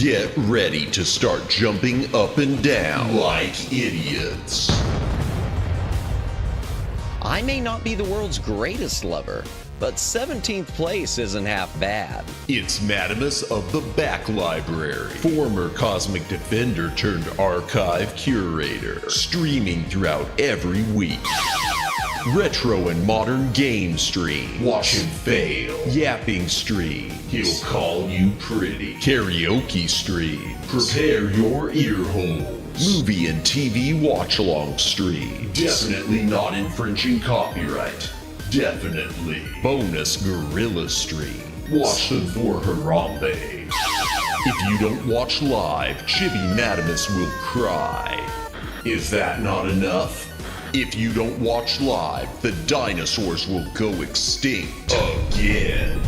Get ready to start jumping up and down like idiots. I may not be the world's greatest lover, but 17th place isn't half bad. It's Madamus of the Back Library, former Cosmic Defender turned archive curator, streaming throughout every week. Retro and modern game stream. Watch him fail. Yapping stream. He'll call you pretty. Karaoke stream. Prepare your ear holes. Movie and TV watch-along stream. Definitely not infringing copyright. Definitely. Bonus gorilla stream. Watch them for Harambe. If you don't watch live, Chibi Madamus will cry. Is that not enough? If you don't watch live, the dinosaurs will go extinct again.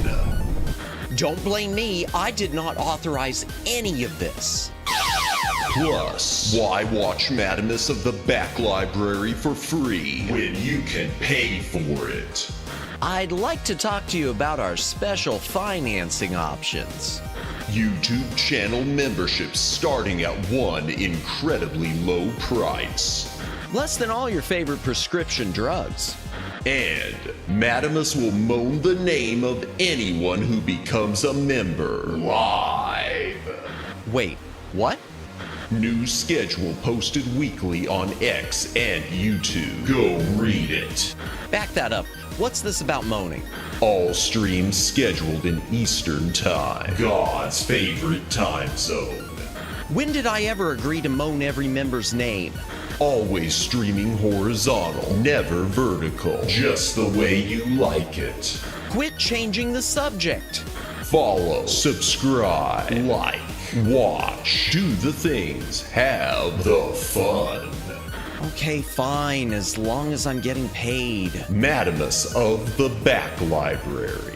Don't blame me, I did not authorize any of this. Plus, why watch Madamus of the Back Library for free when you can pay for it? I'd like to talk to you about our special financing options. YouTube channel memberships starting at one incredibly low price. Less than all your favorite prescription drugs. And Madamus will moan the name of anyone who becomes a member live. Wait, what? New schedule posted weekly on X and YouTube. Go read it. Back that up. What's this about moaning? All streams scheduled in Eastern Time. God's favorite time zone. When did I ever agree to moan every member's name? Always streaming horizontal, never vertical. Just the way you like it. Quit changing the subject. Follow, subscribe, like, watch, do the things, have the fun. Okay, fine, as long as I'm getting paid. Madamus of the Back Library.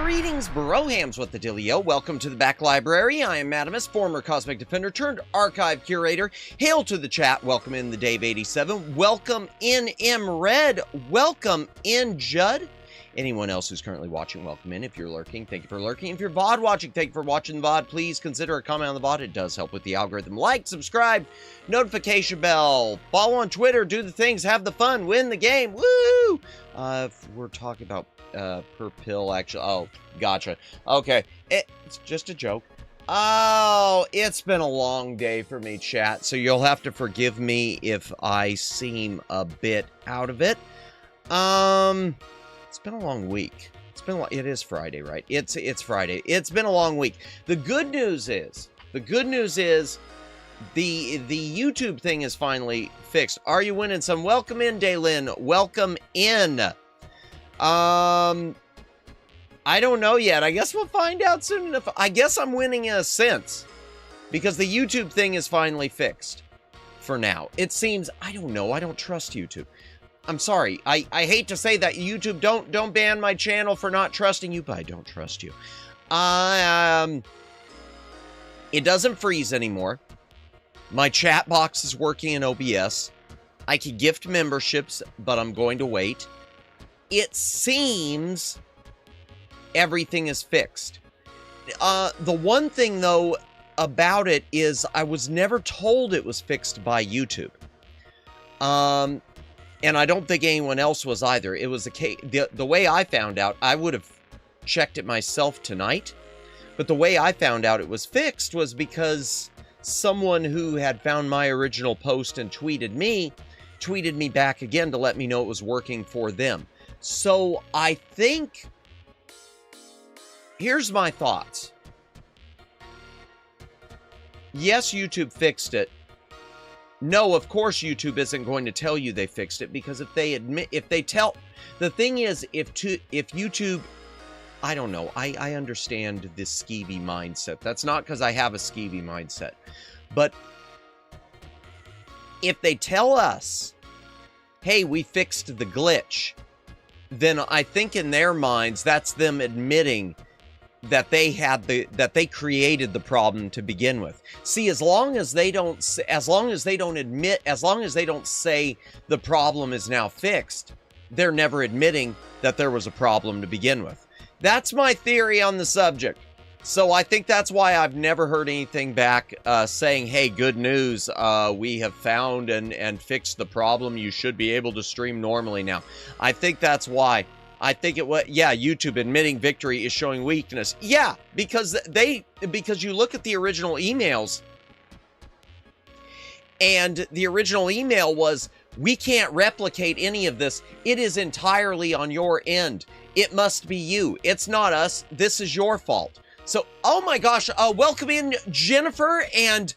Greetings, brohams, what the dealio? Welcome to the Back Library. I am Madamus, former Cosmic Defender turned archive curator. Hail to the chat. Welcome in the Dave87. Welcome in M Red. Welcome in Judd. Anyone else who's currently watching, welcome in. If you're lurking, thank you for lurking. If you're VOD watching, thank you for watching the VOD. Please consider a comment on the VOD. It does help with the algorithm. Like, subscribe, notification bell, follow on Twitter, do the things, have the fun, win the game. Woo! If we're talking about per pill, actually. Oh, gotcha. Okay, it's just a joke. Oh, it's been a long day for me, chat, so you'll have to forgive me if I seem a bit out of it. It's been a long week. It is Friday, right? It's Friday. It's been a long week. The good news is the YouTube thing is finally fixed. Are you winning some? Welcome in, Daylin. Welcome in. I don't know yet. I guess we'll find out soon enough. I guess I'm winning in a sense because the YouTube thing is finally fixed for now. It seems, I don't know. I don't trust YouTube. I'm sorry. I hate to say that. YouTube, don't ban my channel for not trusting you, but I don't trust you. It doesn't freeze anymore. My chat box is working in OBS. I could gift memberships, but I'm going to wait. It seems everything is fixed. The one thing, though, about it is I was never told it was fixed by YouTube. And I don't think anyone else was either. It was the way I found out, I would have checked it myself tonight. But the way I found out it was fixed was because someone who had found my original post and tweeted me back again to let me know it was working for them. So I think, here's my thoughts. Yes, YouTube fixed it. No, of course YouTube isn't going to tell you they fixed it, because if they tell, the thing is, if YouTube, I don't know, I understand this skeevy mindset. That's not because I have a skeevy mindset. But if they tell us, hey, we fixed the glitch, then I think in their minds, that's them admitting that they created the problem to begin with. See, as long as they don't say the problem is now fixed, they're never admitting that there was a problem to begin with. That's my theory on the subject. So I think that's why I've never heard anything back saying, hey, good news, we have found and fixed the problem. You should be able to stream normally now. I think that's why. I think it was, yeah, YouTube admitting victory is showing weakness. Yeah, because you look at the original emails, and the original email was, we can't replicate any of this. It is entirely on your end. It must be you. It's not us. This is your fault. So, oh my gosh, welcome in, Jennifer, and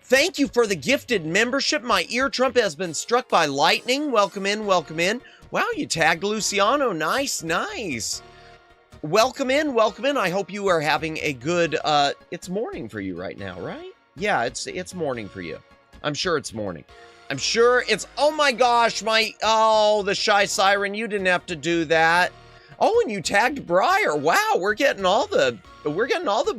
thank you for the gifted membership. My ear trumpet has been struck by lightning. Welcome in, welcome in. Wow, you tagged Luciano. Nice, nice. welcome in, welcome in. I hope you are having a good, it's morning for you right now, right? Yeah, it's morning for you. I'm sure it's morning. I'm sure it's, oh my gosh, the Shy Siren, you didn't have to do that. Oh, and you tagged Briar. Wow, we're getting all the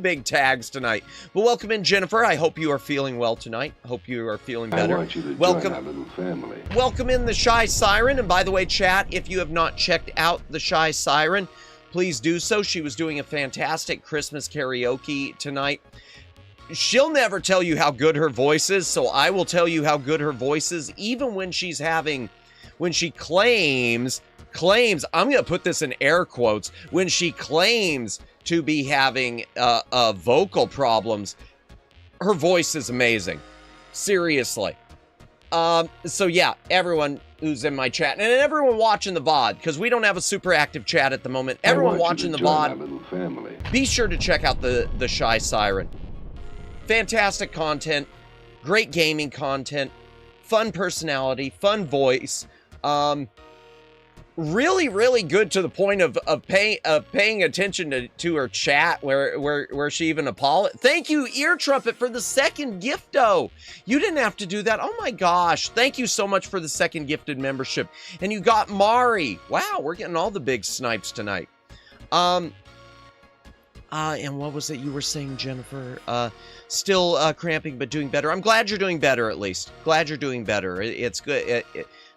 big tags tonight. Well, welcome in, Jennifer. I hope you are feeling well tonight. I hope you are feeling better. I want you to welcome, join our little family. Welcome in the Shy Siren. And by the way, chat, if you have not checked out the Shy Siren, please do so. She was doing a fantastic Christmas karaoke tonight. She'll never tell you how good her voice is, so I will tell you how good her voice is, even when she claims, I'm going to put this in air quotes, when she claims to be having vocal problems, her voice is amazing. Seriously. So yeah, everyone who's in my chat, and everyone watching the VOD, because we don't have a super active chat at the moment. Everyone watching the VOD, be sure to check out the Shy Siren. Fantastic content, great gaming content, fun personality, fun voice. Really, really good to the point of paying attention to her chat where she even apologized. Thank you, Ear Trumpet, for the second gifto. You didn't have to do that. Oh my gosh. Thank you so much for the second gifted membership. And you got Mari. Wow, we're getting all the big snipes tonight. And what was it you were saying, Jennifer? Still cramping, but doing better. I'm glad you're doing better, at least. Glad you're doing better. It's good.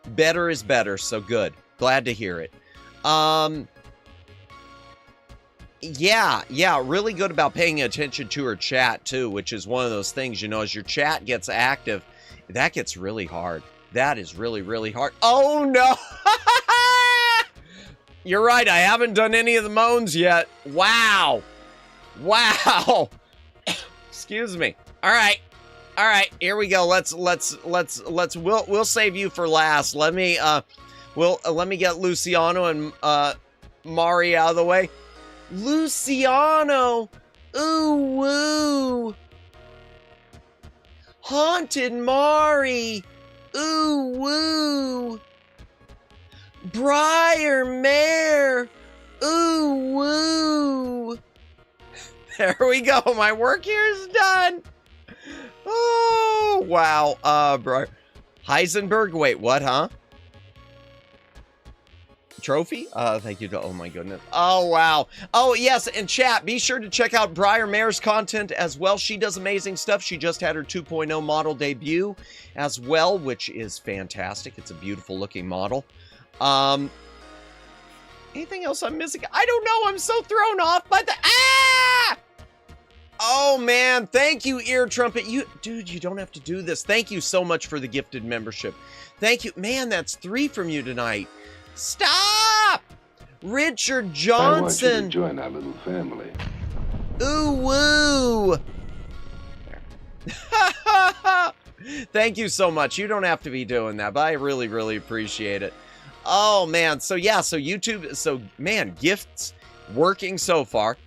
Better is better, so good. Glad to hear it. Yeah, really good about paying attention to her chat, too, which is one of those things, you know, as your chat gets active, that gets really hard. That is really, really hard. Oh, no! You're right, I haven't done any of the moans yet. Wow. Wow. Excuse me. All right, here we go. We'll save you for last. Let me get Luciano and Mari out of the way. Luciano! Ooh, woo! Haunted Mari! Ooh, woo! Briar Mare! Ooh, woo! There we go. My work here is done. Oh, wow. Briar. Heisenberg? Wait, what, huh? Trophy? Thank you. Oh my goodness. Oh, wow. Oh, yes. And chat, be sure to check out Briar Mare's content as well. She does amazing stuff. She just had her 2.0 model debut as well, which is fantastic. It's a beautiful looking model. Anything else I'm missing? I don't know. I'm so thrown off by the... Ah! Oh, man. Thank you, Ear Trumpet. Dude, you don't have to do this. Thank you so much for the gifted membership. Thank you. Man, that's 3 from you tonight. Stop! Richard Johnson. I want you to join our little family. Ooh, woo. Thank you so much. You don't have to be doing that, but I really, really appreciate it. Oh, man. So, yeah. So, YouTube. So, man, gifts working so far.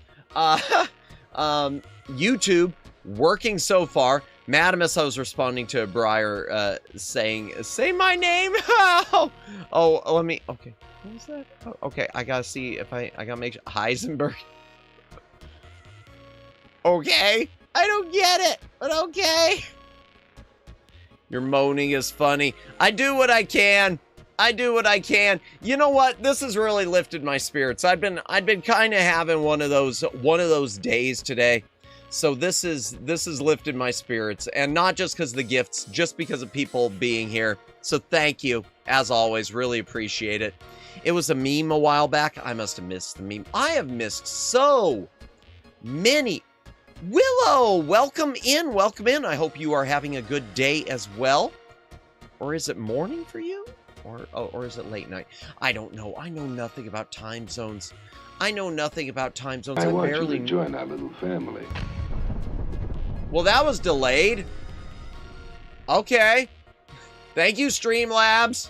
YouTube working so far. Madamus, I was responding to Briar saying, say my name. Oh, let me. Okay. What was that? Oh, okay. I got to see if I got to make sure. Heisenberg. Okay. I don't get it, but okay. Your moaning is funny. I do what I can. I do what I can. You know what? This has really lifted my spirits. I've been kind of having one of those days today. So this is lifted my spirits, and not just because of the gifts, just because of people being here. So thank you, as always. Really appreciate it. It was a meme a while back. I must have missed the meme. I have missed so many. Willow, welcome in, welcome in. I hope you are having a good day as well. Or is it morning for you? Or is it late night? I don't know. I know nothing about time zones. I know nothing about time zones. I want you to join our little family. Well, that was delayed. Okay. Thank you, Streamlabs.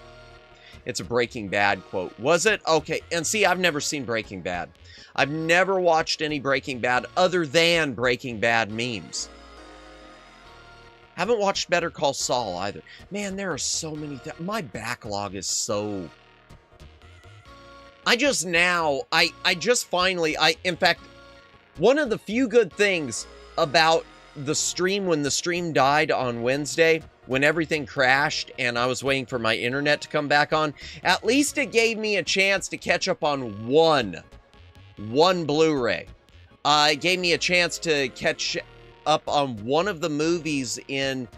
It's a Breaking Bad quote. Was it? Okay. And see, I've never seen Breaking Bad. I've never watched any Breaking Bad other than Breaking Bad memes. Haven't watched Better Call Saul either. Man, there are so many things. My backlog is so... I just now, I just finally, in fact, one of the few good things about the stream when the stream died on Wednesday, when everything crashed and I was waiting for my internet to come back on, at least it gave me a chance to catch up on one Blu-ray. It gave me a chance to catch up on one of the movies in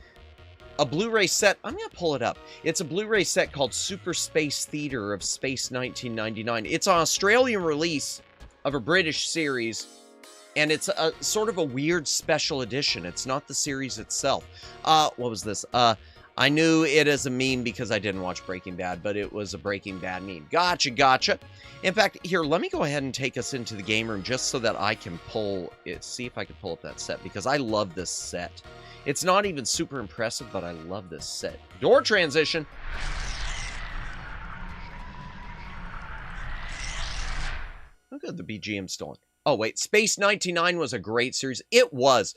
a Blu-ray set. I'm going to pull it up. It's a Blu-ray set called Super Space Theater of Space 1999. It's an Australian release of a British series, and it's a sort of a weird special edition. It's not the series itself. What was this? I knew it as a meme because I didn't watch Breaking Bad, but it was a Breaking Bad meme. Gotcha. In fact, here, let me go ahead and take us into the game room just so that I can pull it, see if I can pull up that set, because I love this set. It's not even super impressive, but I love this set. Door transition. Look at the BGM stolen. Oh, wait. Space 99 was a great series. It was.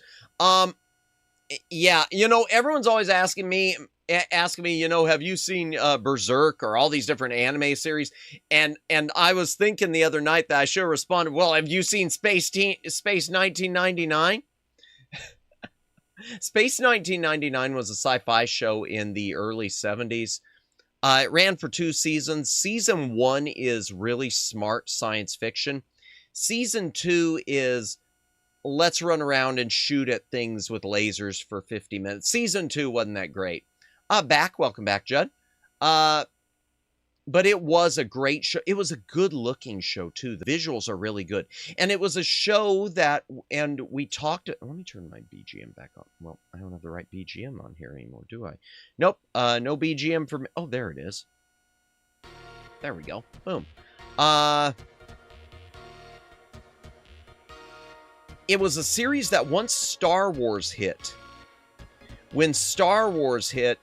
Yeah, you know, everyone's always asking me, you know, have you seen Berserk or all these different anime series? And I was thinking the other night that I should have responded, well, have you seen Space 1999? Space 1999 was a sci-fi show in the early 70s. It ran for 2 seasons. Season 1 is really smart science fiction. Season 2 is let's run around and shoot at things with lasers for 50 minutes. Season 2 wasn't that great. Welcome back, Judd. But it was a great show. It was a good-looking show, too. The visuals are really good. And it was a show that, and we talked, let me turn my BGM back on. Well, I don't have the right BGM on here anymore, do I? Nope, no BGM for me. Oh, there it is. There we go. Boom. It was a series that once Star Wars hit, when Star Wars hit,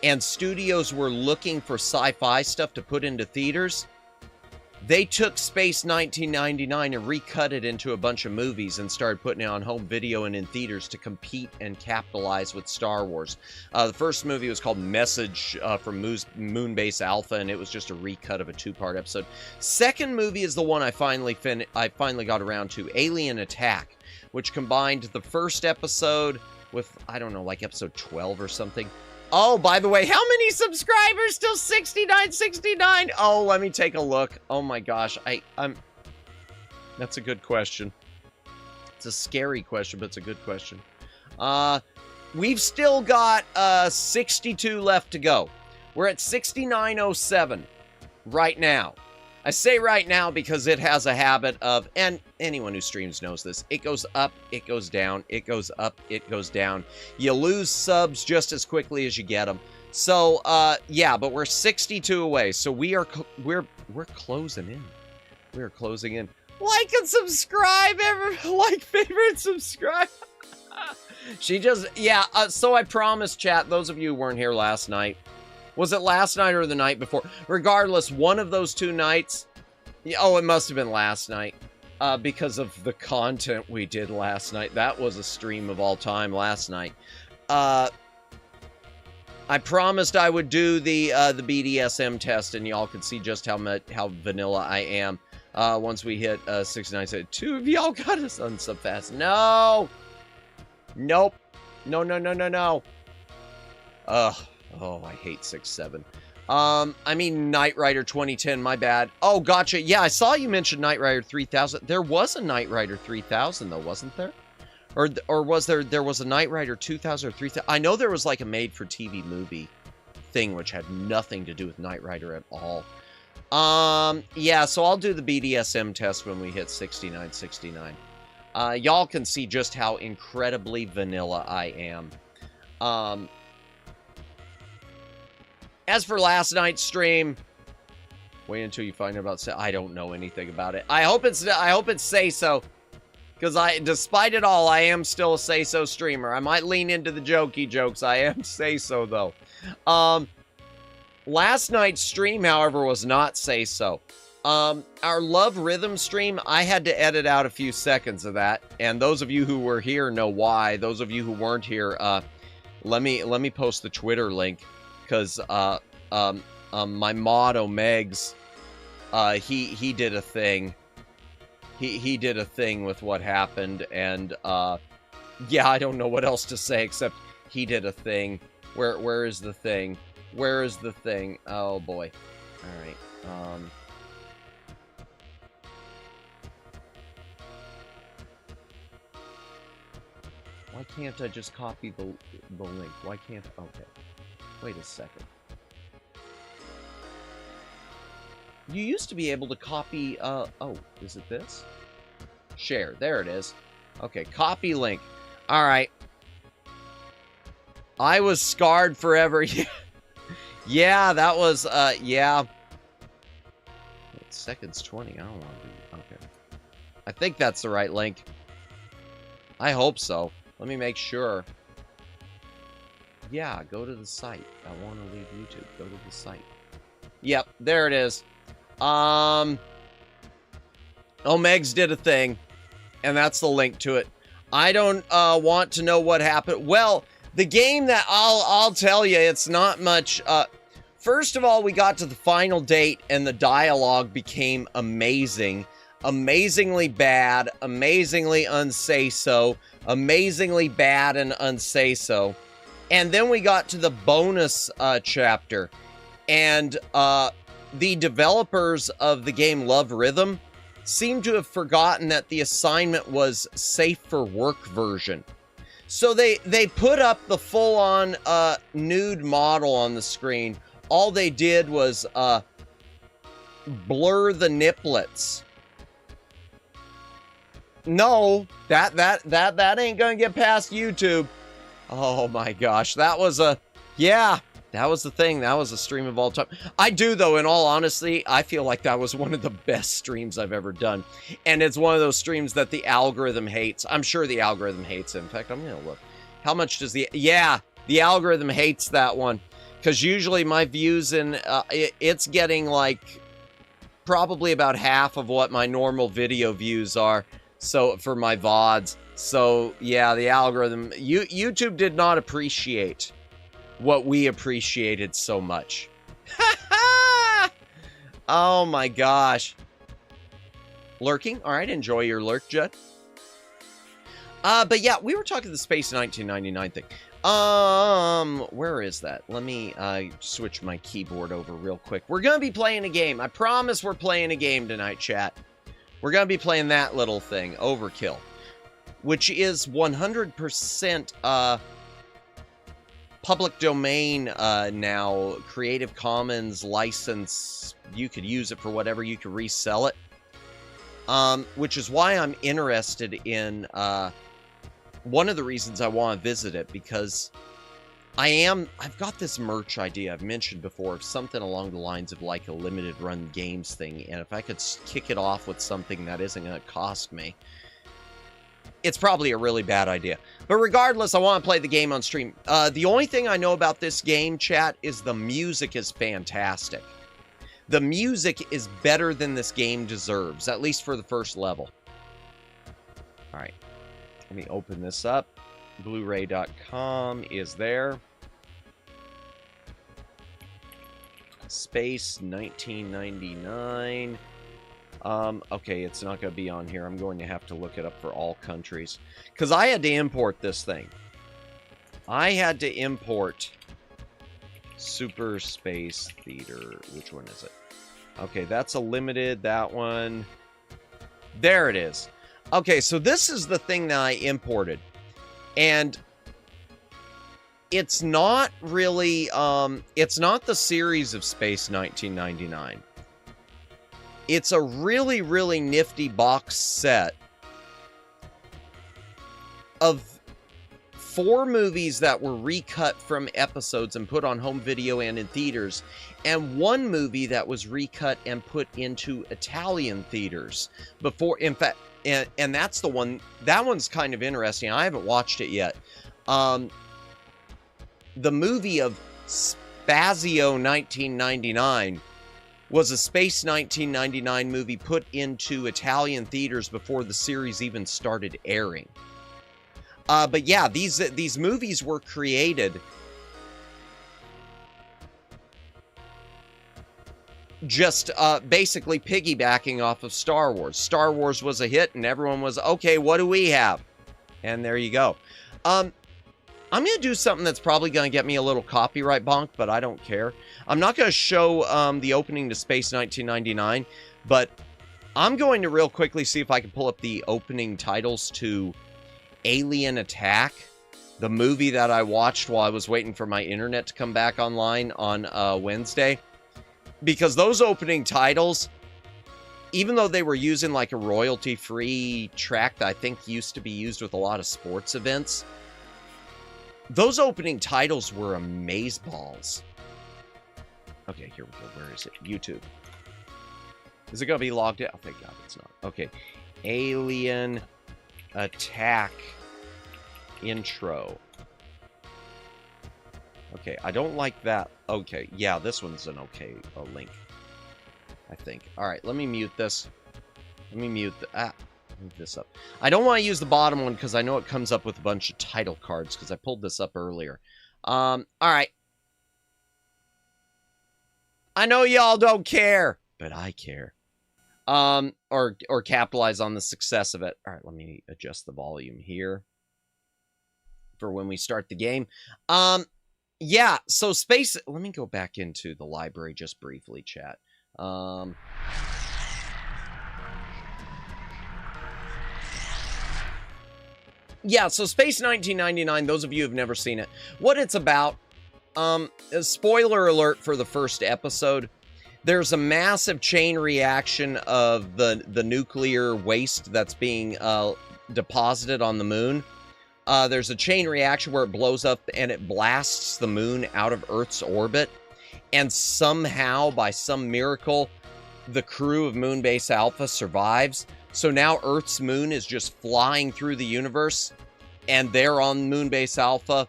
and studios were looking for sci-fi stuff to put into theaters, they took Space 1999 and recut it into a bunch of movies and started putting it on home video and in theaters to compete and capitalize with Star Wars. The first movie was called Message from Moonbase Alpha, and it was just a recut of a 2-part episode. Second movie is the one I finally got around to, Alien Attack, which combined the first episode with, I don't know, like episode 12 or something. Oh, by the way, how many subscribers? Still 69. Oh, let me take a look. Oh my gosh, that's a good question. It's a scary question, but it's a good question. We've still got 62 left to go. We're at 6907 right now. I say right now because it has a habit of, and anyone who streams knows this, it goes up, it goes down, it goes up, it goes down. You lose subs just as quickly as you get them. So, yeah, but we're 62 away. So we're closing in. We're closing in. Like and subscribe, like, favorite, subscribe. She just, yeah, so I promise, chat, those of you who weren't here last night, was it last night or the night before? Regardless, one of those 2 nights, oh, it must have been last night, because of the content we did last night. That was a stream of all time last night. I promised I would do the BDSM test, and y'all could see just how vanilla I am. Once we hit 69, said 2 of y'all got us unsub fast. No! Nope. No. Ugh. Oh, I hate 6-7. I mean Knight Rider 2010, my bad. Oh, gotcha. Yeah, I saw you mention Knight Rider 3000. There was a Knight Rider 3000, though, wasn't there? Or was there was a Knight Rider 2000 or 3000? I know there was like a made-for-TV movie thing, which had nothing to do with Knight Rider at all. Yeah, so I'll do the BDSM test when we hit 69. Y'all can see just how incredibly vanilla I am. As for last night's stream, wait until you find out about. I don't know anything about it. I hope it's say so, because despite it all, I am still a say so streamer. I might lean into the jokey jokes. I am say so though. Last night's stream, however, was not say so. Our Love Rhythm stream, I had to edit out a few seconds of that, and those of you who were here know why. Those of you who weren't here, let me post the Twitter link. Because my mod Omegs he did a thing. He did a thing with what happened, and yeah, I don't know what else to say except he did a thing. Where is the thing? Where is the thing? Oh boy. All right. Why can't I just copy the link? Why can't... Okay. Wait a second. You used to be able to copy, oh, is it this? Share. There it is. Okay, copy link. All right. I was scarred forever. Yeah, that was, yeah. Seconds 20. I don't want to do... Okay. I think that's the right link. I hope so. Let me make sure. Yeah, go to the site. I want to leave YouTube. Go to the site. Yep, there it is. Omegs did a thing, and that's the link to it. I don't want to know what happened. Well, the game that I'll tell you, it's not much. First of all, we got to the final date, and the dialogue became amazing. Amazingly bad, amazingly unsay-so, amazingly bad and unsay-so. And then we got to the bonus chapter, and the developers of the game Love Rhythm seem to have forgotten that the assignment was safe for work version. So they put up the full-on nude model on the screen. All they did was blur the niplets. No, that ain't gonna get past YouTube. Oh my gosh, that was a... Yeah, that was the thing. That was a stream of all time. I do, though, in all honesty, I feel like that was one of the best streams I've ever done. And it's one of those streams that the algorithm hates. I'm sure the algorithm hates it. In fact, I'm gonna look. How much does the... Yeah, the algorithm hates that one. Because usually my views in... it's getting, like, probably about half of what my normal video views are. So, for my VODs. So, yeah, the algorithm... YouTube did not appreciate what we appreciated so much. Oh my gosh. Lurking? Alright, enjoy your lurk, Judd. But yeah, we were talking the Space 1999 thing. Where is that? Let me switch my keyboard over real quick. We're gonna be playing a game. I promise we're playing a game tonight, chat. We're gonna be playing that little thing, OverKill, which is 100% public domain now, Creative Commons license. You could use it for whatever, you could resell it. Which is why I'm interested in, one of the reasons I want to visit it, because I've got this merch idea I've mentioned before, of something along the lines of like a limited run games thing, and if I could kick it off with something that isn't going to cost me, it's probably a really bad idea. But regardless, I want to play the game on stream. The only thing I know about this game, chat, is the music is fantastic. The music is better than this game deserves, at least for the first level. Alright, let me open this up. Blu-ray.com is there. Space 1999. Okay, it's not going to be on here. I'm going to have to look it up for all countries. Because I had to import this thing. I had to import Super Space Theater. Which one is it? Okay, that's a limited, that one. There it is. Okay, so this is the thing that I imported. And it's not really, it's not the series of Space 1999. It's a really, really nifty box set of 4 movies that were recut from episodes and put on home video and in theaters, and 1 movie that was recut and put into Italian theaters before, in fact, and that's the one, that one's kind of interesting. I haven't watched it yet. The movie of Spazio 1999 was a Space 1999 movie put into Italian theaters before the series even started airing. But yeah, these movies were created just basically piggybacking off of Star Wars. Star Wars was a hit, and everyone was, okay, what do we have? And there you go. I'm going to do something that's probably going to get me a little copyright bonk, but I don't care. I'm not going to show the opening to Space 1999, but I'm going to real quickly see if I can pull up the opening titles to Alien Attack, the movie that I watched while I was waiting for my internet to come back online on Wednesday. Because those opening titles, even though they were using like a royalty-free track that I think used to be used with a lot of sports events, those opening titles were amazeballs. Okay, here we go. Where is it? YouTube. Is it going to be logged in? Oh, thank God it's not. Okay. Alien Attack intro. Okay, I don't like that. Okay, yeah, this one's an okay link, I think. All right, let me mute this. Let me mute move this up. I don't want to use the bottom one because I know it comes up with a bunch of title cards because I pulled this up earlier. All right. I know y'all don't care, but I care. Or capitalize on the success of it. All right, let me adjust the volume here for when we start the game. Yeah, so space... Let me go back into the library just briefly, chat. Yeah, so Space 1999, those of you who have never seen it, what it's about, spoiler alert for the first episode, there's a massive chain reaction of the nuclear waste that's being deposited on the moon. There's a chain reaction where it blows up and it blasts the moon out of Earth's orbit. And somehow, by some miracle, the crew of Moonbase Alpha survives. So now Earth's moon is just flying through the universe. And they're on Moonbase Alpha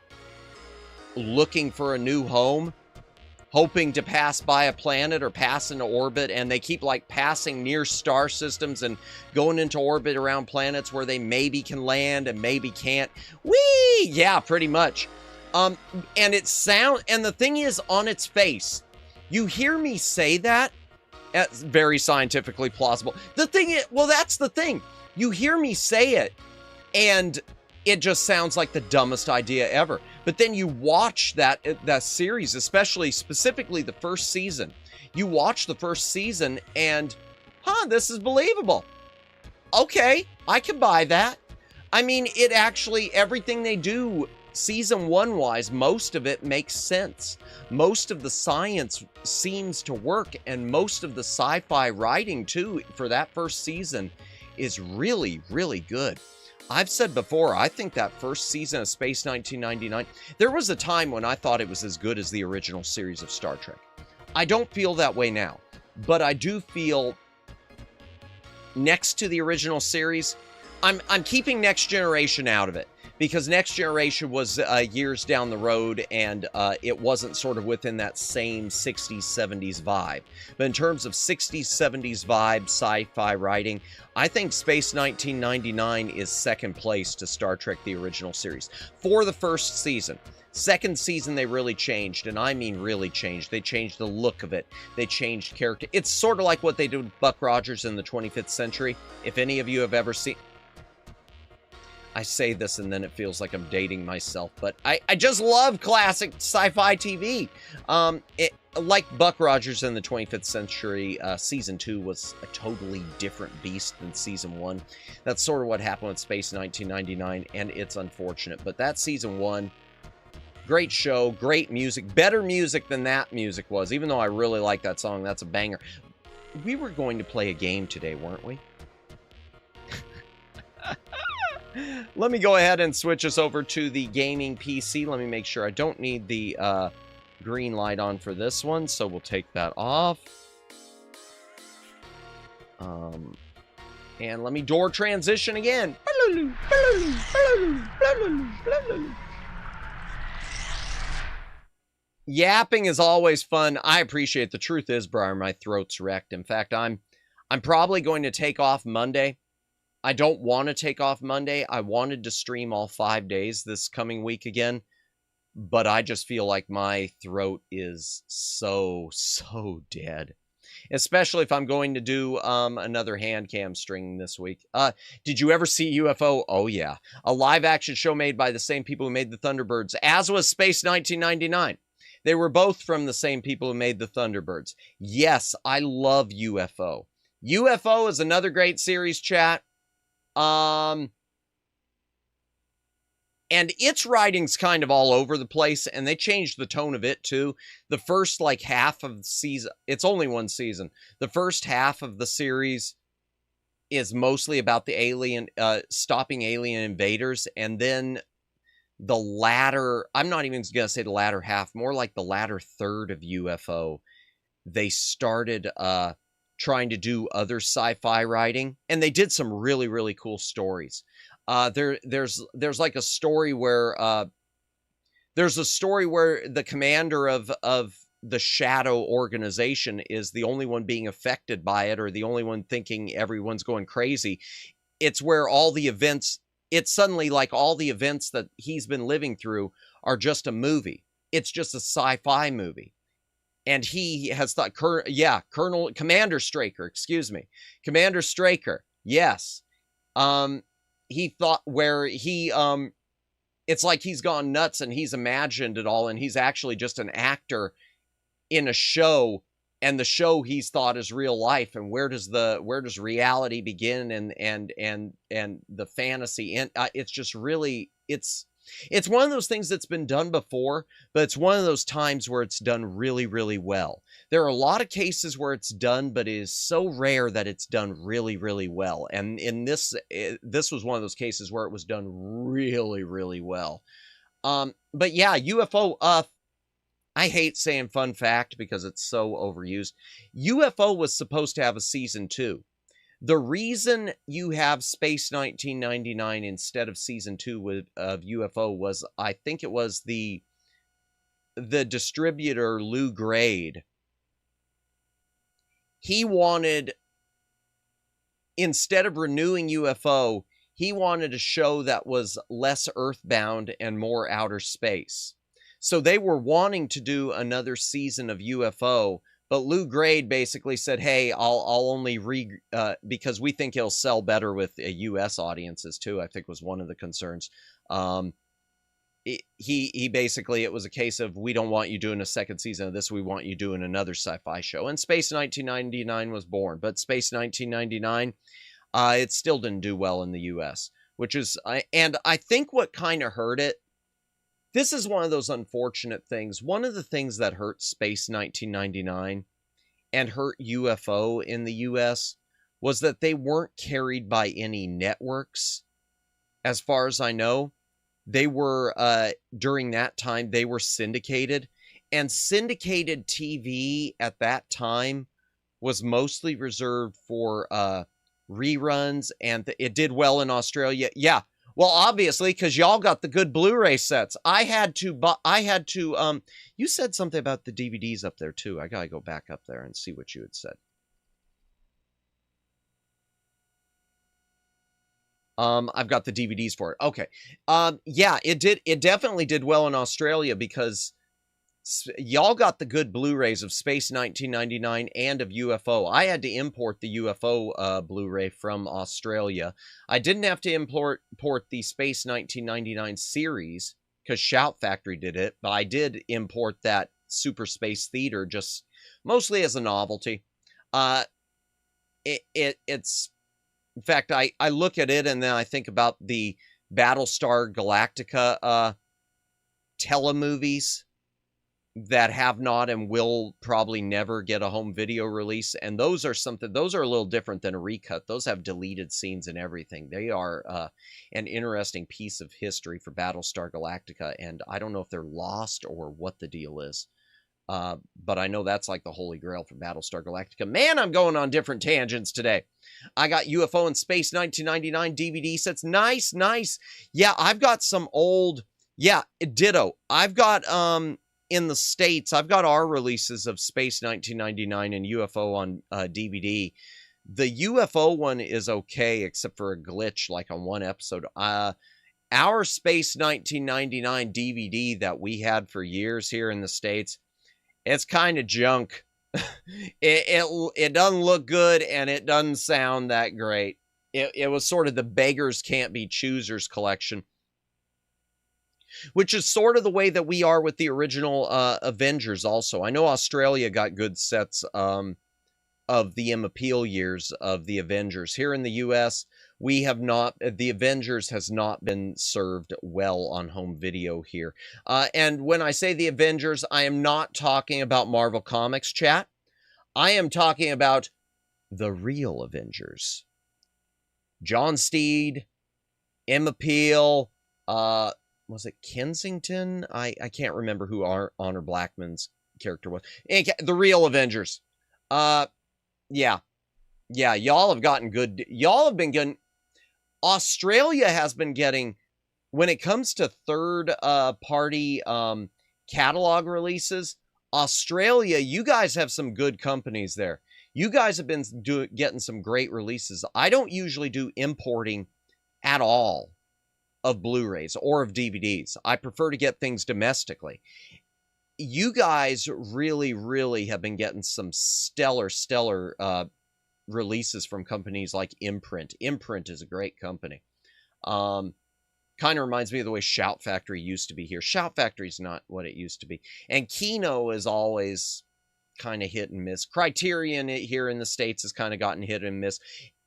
looking for a new home, hoping to pass by a planet or pass into orbit, and they keep like passing near star systems and going into orbit around planets where they maybe can land and maybe can't. Whee! Yeah, pretty much. And the thing is, on its face, you hear me say that, it's very scientifically plausible. The thing is, well, that's the thing. You hear me say it, and it just sounds like the dumbest idea ever. But then you watch that series, specifically the first season. You watch the first season and, this is believable. Okay, I can buy that. I mean, it actually, everything they do season one-wise, most of it makes sense. Most of the science seems to work, and most of the sci-fi writing, too, for that first season is really, really good. I've said before, I think that first season of Space 1999, there was a time when I thought it was as good as the original series of Star Trek. I don't feel that way now, but I do feel next to the original series, I'm keeping Next Generation out of it, because Next Generation was years down the road, and it wasn't sort of within that same 60s, 70s vibe. But in terms of 60s, 70s vibe, sci-fi writing, I think Space 1999 is second place to Star Trek, the original series, for the first season. Second season, they really changed, and I mean really changed. They changed the look of it. They changed character. It's sort of like what they did with Buck Rogers in the 25th Century. If any of you have ever seen... I say this and then it feels like I'm dating myself, but I just love classic sci-fi TV. Like Buck Rogers in the 25th Century, Season 2 was a totally different beast than Season 1. That's sort of what happened with Space 1999, and it's unfortunate. But that Season 1, great show, great music, better music than that music was, even though I really like that song. That's a banger. We were going to play a game today, weren't we? Let me go ahead and switch us over to the gaming PC. Let me make sure I don't need the green light on for this one, so we'll take that off. And let me door transition again. Yapping is always fun. I appreciate it. The truth is, Briar, my throat's wrecked. In fact, I'm probably going to take off Monday. I don't want to take off Monday. I wanted to stream all 5 days this coming week again, but I just feel like my throat is so dead. especially if I'm going to do another Handcam string this week. Did you ever see UFO? Oh, yeah. A live-action show made by the same people who made the Thunderbirds, as was Space 1999. They were both from the same people who made the Thunderbirds. Yes, I love UFO. UFO is another great series, chat. And its writing's kind of all over the place, and they changed the tone of it too. The first like half of the season, it's only one season. The first half of the series is mostly about the alien, stopping alien invaders, and then the latter, I'm not even gonna say the latter half, more like the latter third of UFO, they started trying to do other sci-fi writing, and they did some really, really cool stories. There's like a story where the commander of the Shadow organization is the only one being affected by it, or the only one thinking everyone's going crazy. It's where all the events, it's suddenly like all the events that he's been living through are just a movie. It's just a sci-fi movie. And he has thought, Commander Straker, Commander Straker, yes. He thought where he, it's like he's gone nuts and he's imagined it all, and he's actually just an actor in a show, and the show he's thought is real life. And where does reality begin and the fantasy end? It's just really, it's one of those things that's been done before, but it's one of those times where it's done really, really well. There are a lot of cases where it's done, but it is so rare that it's done really, really well. And in this was one of those cases where it was done really, really well. But yeah, UFO, I hate saying fun fact because it's so overused. UFO was supposed to have a season 2. The reason you have Space 1999 instead of season 2 of UFO was, I think it was the distributor Lou Grade. He wanted, instead of renewing UFO, he wanted a show that was less earthbound and more outer space. So they were wanting to do another season of UFO, but Lou Grade basically said, hey, I'll only because we think he'll sell better with US audiences too, I think was one of the concerns. He basically, it was a case of, we don't want you doing a second season of this, we want you doing another sci-fi show. And Space 1999 was born, but Space 1999, it still didn't do well in the US, which is, and I think what kind of hurt it, this is one of those unfortunate things. One of the things that hurt Space 1999 and hurt UFO in the US was that they weren't carried by any networks. As far as I know, they were, during that time, they were syndicated. And syndicated TV at that time was mostly reserved for reruns, and it did well in Australia. Yeah. Well, obviously, because y'all got the good Blu-ray sets. I had to, you said something about the DVDs up there, too. I gotta go back up there and see what you had said. I've got the DVDs for it. Okay. Yeah, it definitely did well in Australia because y'all got the good Blu-rays of Space 1999 and of UFO. I had to import the UFO Blu-ray from Australia. I didn't have to import the Space 1999 series because Shout Factory did it, but I did import that Super Space Theater just mostly as a novelty. It's, in fact, I look at it and then I think about the Battlestar Galactica telemovies that have not and will probably never get a home video release. And those are a little different than a recut. Those have deleted scenes and everything. They are an interesting piece of history for Battlestar Galactica. And I don't know if they're lost or what the deal is. But I know that's like the holy grail for Battlestar Galactica. Man, I'm going on different tangents today. I got UFO and Space 1999 DVD sets. Nice, nice. Yeah, I've got some old, yeah, ditto. I've got, in the States, I've got our releases of Space 1999 and UFO on DVD. The UFO one is okay, except for a glitch, like on one episode. Our Space 1999 DVD that we had for years here in the States, it's kind of junk. It doesn't look good, and it doesn't sound that great. It was sort of the beggars can't be choosers collection, which is sort of the way that we are with the original Avengers also. I know Australia got good sets of the Appeal years of the Avengers. Here in the US, we have not, the Avengers has not been served well on home video here. And when I say the Avengers, I am not talking about Marvel Comics, chat. I am talking about the real Avengers. John Steed, Appeal, was it Kensington? I can't remember who Honor Blackman's character was. The real Avengers. Yeah, y'all have gotten good. Y'all have been getting, Australia has been getting, when it comes to third party catalog releases, Australia, you guys have some good companies there. You guys have been getting some great releases. I don't usually do importing at all of Blu-rays or of DVDs. I prefer to get things domestically. You guys really, really have been getting some stellar releases from companies like Imprint. Imprint is a great company. Kind of reminds me of the way Shout Factory used to be here. Shout Factory is not what it used to be. And Kino is always kind of hit and miss. Criterion here in the States has kind of gotten hit and miss.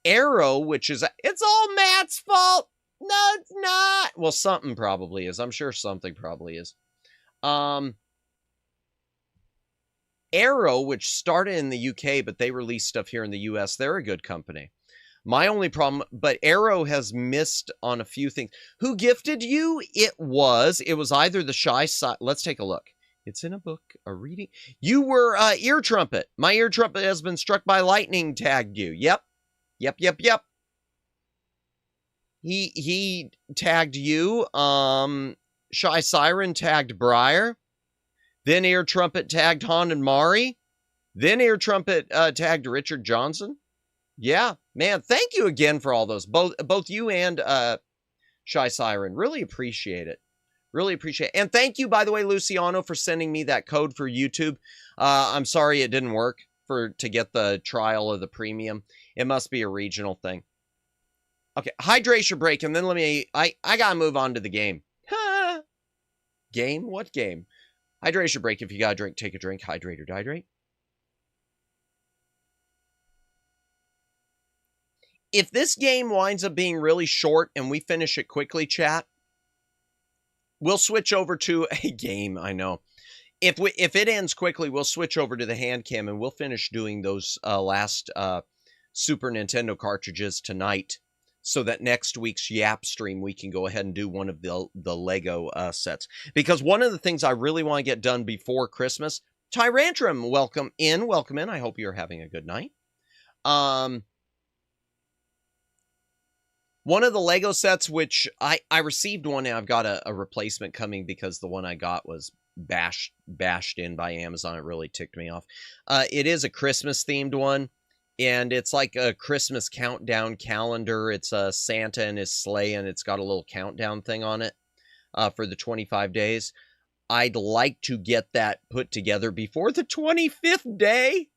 Arrow, which is, it's all Matt's fault. No, it's not. Well, something probably is. I'm sure something probably is. Arrow, which started in the UK, but they release stuff here in the US. They're a good company. My only problem, but Arrow has missed on a few things. Who gifted you? It was either the Shy Side. Let's take a look. It's in a book, a reading. You were Ear Trumpet. My Ear Trumpet has been struck by lightning tagged you. Yep. He tagged you. Shy Siren tagged Briar. Then Ear Trumpet tagged Han and Mari. Then Ear Trumpet tagged Richard Johnson. Yeah, man, thank you again for all those. Both you and Shy Siren. Really appreciate it. Really appreciate it. And thank you, by the way, Luciano, for sending me that code for YouTube. I'm sorry it didn't work to get the trial of the premium. It must be a regional thing. Okay, hydration break, and then I gotta move on to the game. Game? What game? Hydration break. If you got a drink, take a drink. Hydrate or dehydrate. If this game winds up being really short and we finish it quickly, chat, we'll switch over to a game. I know. If it ends quickly, we'll switch over to the Handcam and we'll finish doing those last Super Nintendo cartridges tonight, so that next week's YAP stream, we can go ahead and do one of the Lego sets. Because one of the things I really want to get done before Christmas, Tyrantrum, welcome in. I hope you're having a good night. One of the Lego sets, which I received one, and I've got a replacement coming because the one I got was bashed in by Amazon. It really ticked me off. It is a Christmas-themed one, and it's like a Christmas countdown calendar. It's Santa and his sleigh, and it's got a little countdown thing on it for the 25 days. I'd like to get that put together before the 25th day.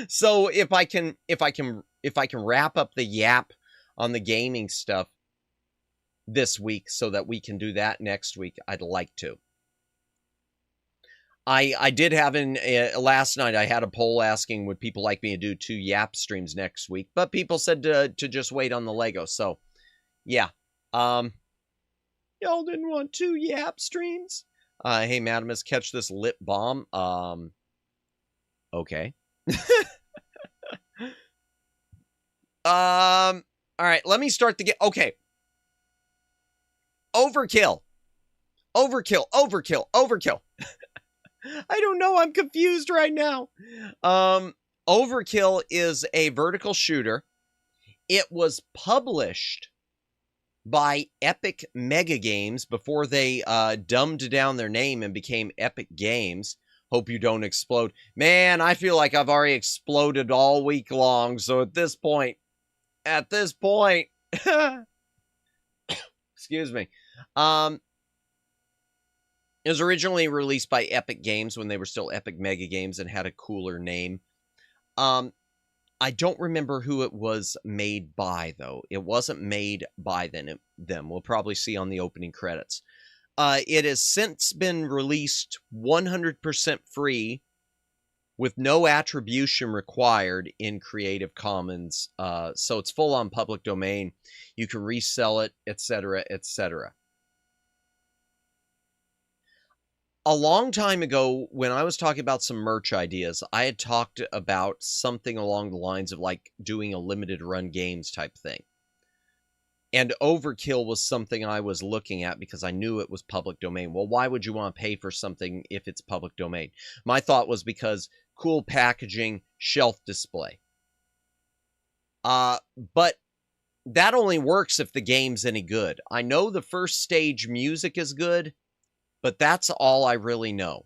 So if I can wrap up the YAP on the gaming stuff this week so that we can do that next week, I'd like to. I did have last night, I had a poll asking would people like me to do 2 YAP streams next week, but people said to just wait on the Lego. So yeah, y'all didn't want 2 YAP streams. Hey, Madamus, catch this lip balm. Okay. All right, let me start the game. Okay. Overkill. I don't know. I'm confused right now. Overkill is a vertical shooter. It was published by Epic Mega Games before they dumbed down their name and became Epic Games. Hope you don't explode. Man, I feel like I've already exploded all week long. So at this point, excuse me. It was originally released by Epic Games when they were still Epic Mega Games and had a cooler name. I don't remember who it was made by, though. It wasn't made by them. We'll probably see on the opening credits. It has since been released 100% free with no attribution required in Creative Commons. So it's full on public domain. You can resell it, etc., etc. A long time ago, when I was talking about some merch ideas, I had talked about something along the lines of like doing a limited run games type thing. And OverKill was something I was looking at because I knew it was public domain. Well, why would you want to pay for something if it's public domain? My thought was because cool packaging, shelf display. But that only works if the game's any good. I know the first stage music is good, but that's all I really know.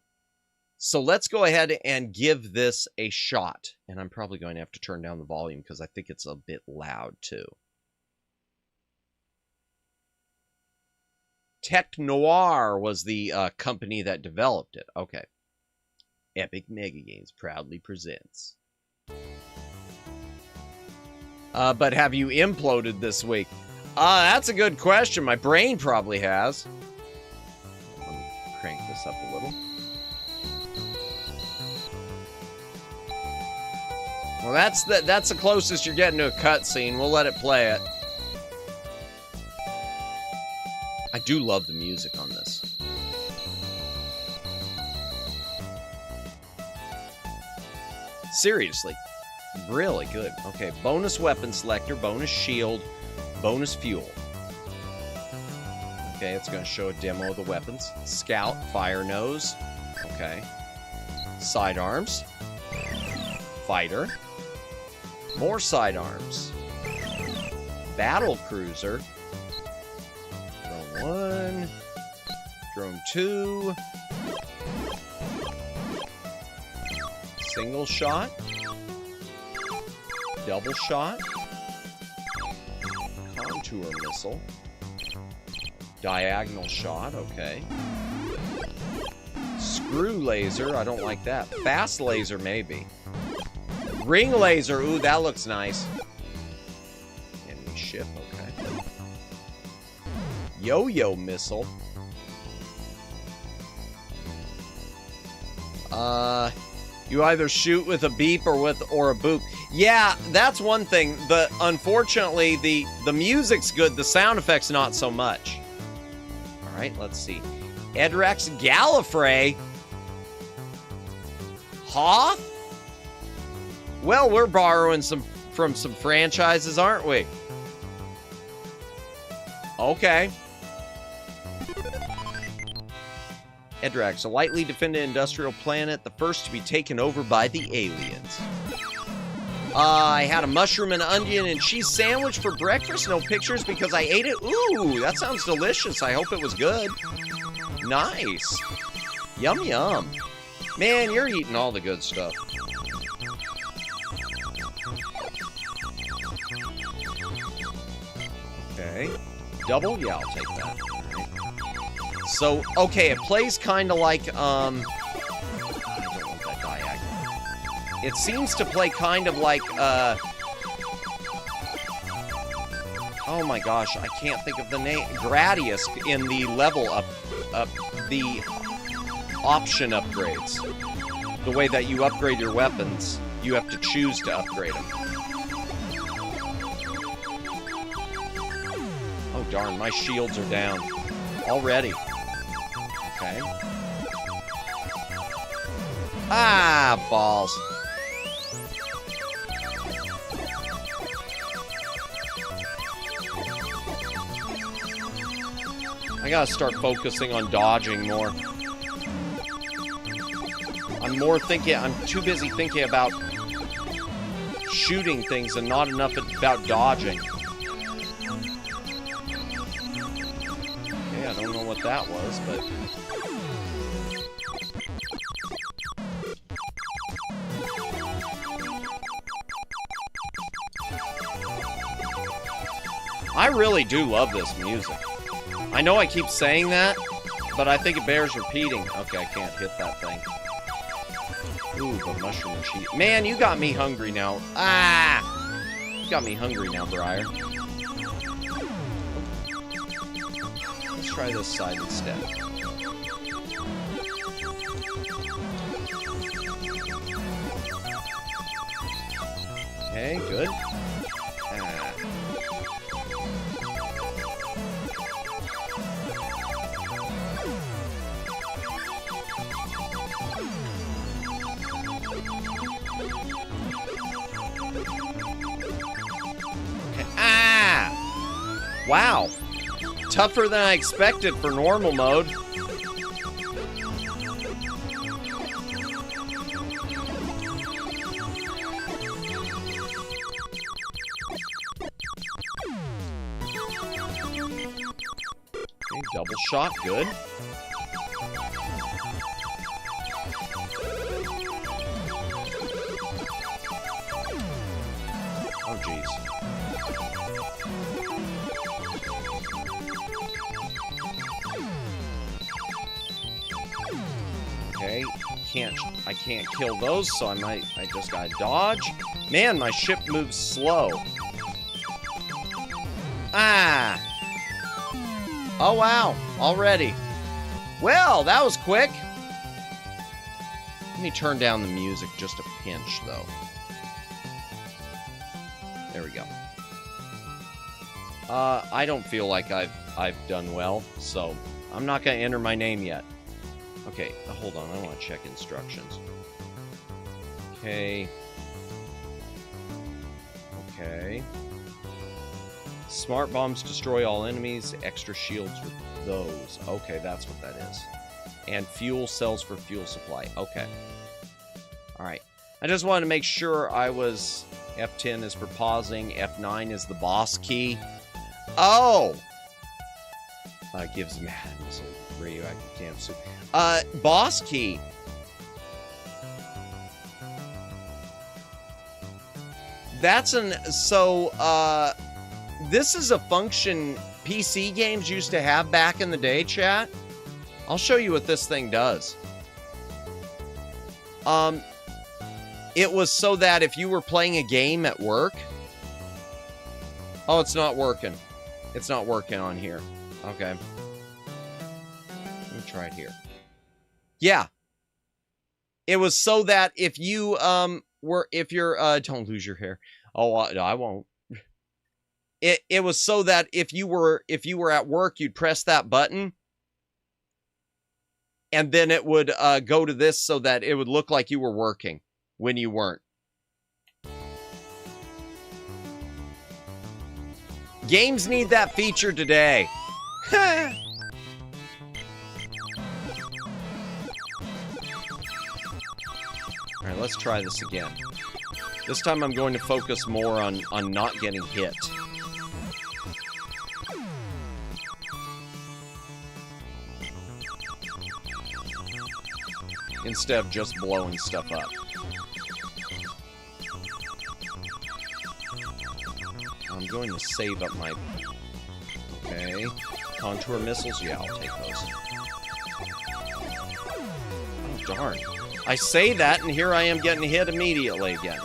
So let's go ahead and give this a shot. And I'm probably going to have to turn down the volume because I think it's a bit loud too. Tech Noir was the company that developed it. Okay. Epic Mega Games proudly presents. But have you imploded this week? That's a good question. My brain probably has. Let me crank this up a little. Well, that's the closest you're getting to a cutscene. We'll let it play it. I do love the music on this. Seriously, really good. Okay, bonus weapon selector, bonus shield, bonus fuel. Okay, it's going to show a demo of the weapons. Scout, fire nose. Okay. Sidearms. Fighter. More sidearms. Battle cruiser. Drone 1. Drone 2. Single shot. Double shot. Contour missile. Diagonal shot, okay. Screw laser, I don't like that. Fast laser, maybe. Ring laser, ooh, that looks nice. Enemy ship, okay. Yo-yo missile. You either shoot with a beep or a boop. Yeah, that's one thing. Unfortunately, the music's good, the sound effects not so much. All right, let's see. Edrex Gallifrey. Hoth? Well, we're borrowing from some franchises, aren't we? Okay. Edrax, a lightly defended industrial planet, the first to be taken over by the aliens. I had a mushroom and onion and cheese sandwich for breakfast. No pictures because I ate it. Ooh, that sounds delicious. I hope it was good. Nice. Yum, yum. Man, you're eating all the good stuff. Okay. Double? Yeah, I'll take that. So, okay, it plays kind of like, I don't want that diagonal. It seems to play kind of like, oh my gosh, I can't think of the name. Gradius in the level up, the option upgrades. The way that you upgrade your weapons, you have to choose to upgrade them. Oh darn, my shields are down already. Okay. Ah, balls. I gotta start focusing on dodging more. I'm too busy thinking about shooting things and not enough about dodging. Okay, I don't know what that was, but... I really do love this music. I know I keep saying that, but I think it bears repeating. Okay, I can't hit that thing. Ooh, the mushroom and cheese. Man, you got me hungry now. Ah! You got me hungry now, Briar. Let's try this side instead. Okay, good. Ah. Okay. Ah! Wow. Tougher than I expected for normal mode. Double shot, good. Oh, jeez. Okay, I can't kill those, so I just gotta dodge. Man, my ship moves slow. Ah! Oh, wow. Already. Well, that was quick. Let me turn down the music just a pinch, though. There we go. I don't feel like I've done well, so I'm not going to enter my name yet. Okay, hold on. I want to check instructions. Okay. Okay. Smart bombs destroy all enemies. Extra shields with those. Okay, that's what that is. And fuel cells for fuel supply. Okay. Alright. I just wanted to make sure I was... F10 is for pausing. F9 is the boss key. Oh! Gives mad missile radioactive cancer. Boss key. That's an... So, this is a function PC games used to have back in the day, chat. I'll show you what this thing does. It was so that if you were playing a game at work... Oh, it's not working. It's not working on here. Okay. Let me try it here. Yeah. It was so that if you, if you're, don't lose your hair. Oh, I won't. It was so that if you were at work, you'd press that button, and then it would go to this so that it would look like you were working when you weren't. Games need that feature today. All right, let's try this again. This time I'm going to focus more on not getting hit. Instead of just blowing stuff up. I'm going to save up my... Okay. Contour missiles? Yeah, I'll take those. Oh, darn. I say that, and here I am getting hit immediately again.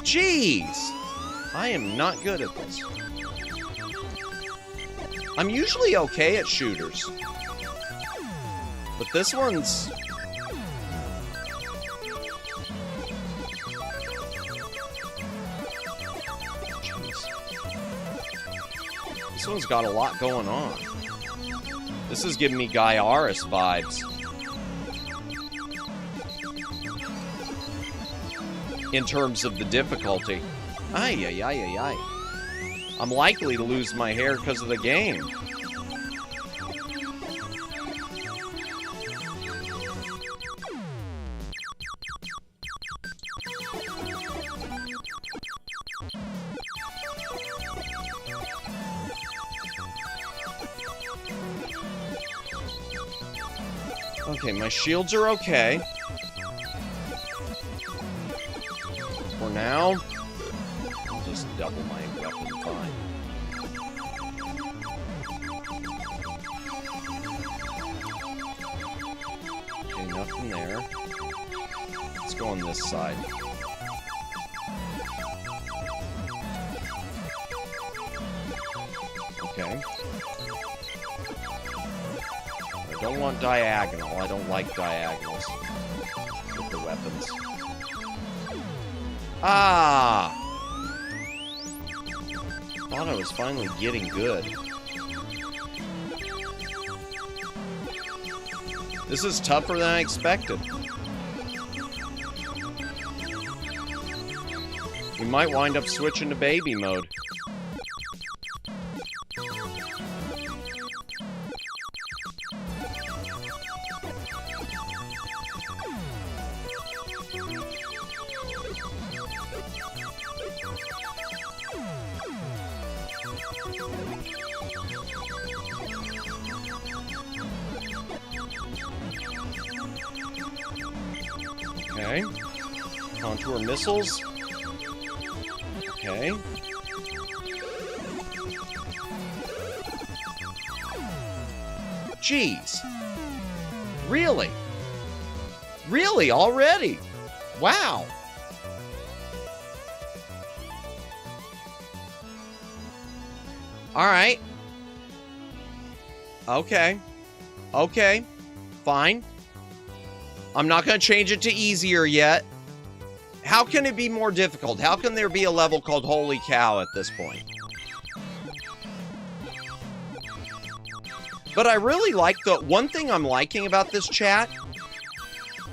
Jeez! I am not good at this. I'm usually okay at shooters. But this one's... Jeez. This one's got a lot going on. This is giving me Guy Aris vibes. In terms of the difficulty. Ay, ay, ay, ay, ay. I'm likely to lose my hair because of the game. Okay, my shields are okay. now. I'll just double my weapon, fine. Okay, nothing there. Let's go on this side. Okay. I don't want diagonal. I don't like diagonals with the weapons. Ah! Thought I was finally getting good. This is tougher than I expected. We might wind up switching to baby mode. Okay. Contour missiles. Okay. Jeez. Really? Really? Already? Wow. Alright. Okay. Okay. Fine. I'm not going to change it to easier yet. How can it be more difficult? How can there be a level called Holy Cow at this point? But I really like the... One thing I'm liking about this chat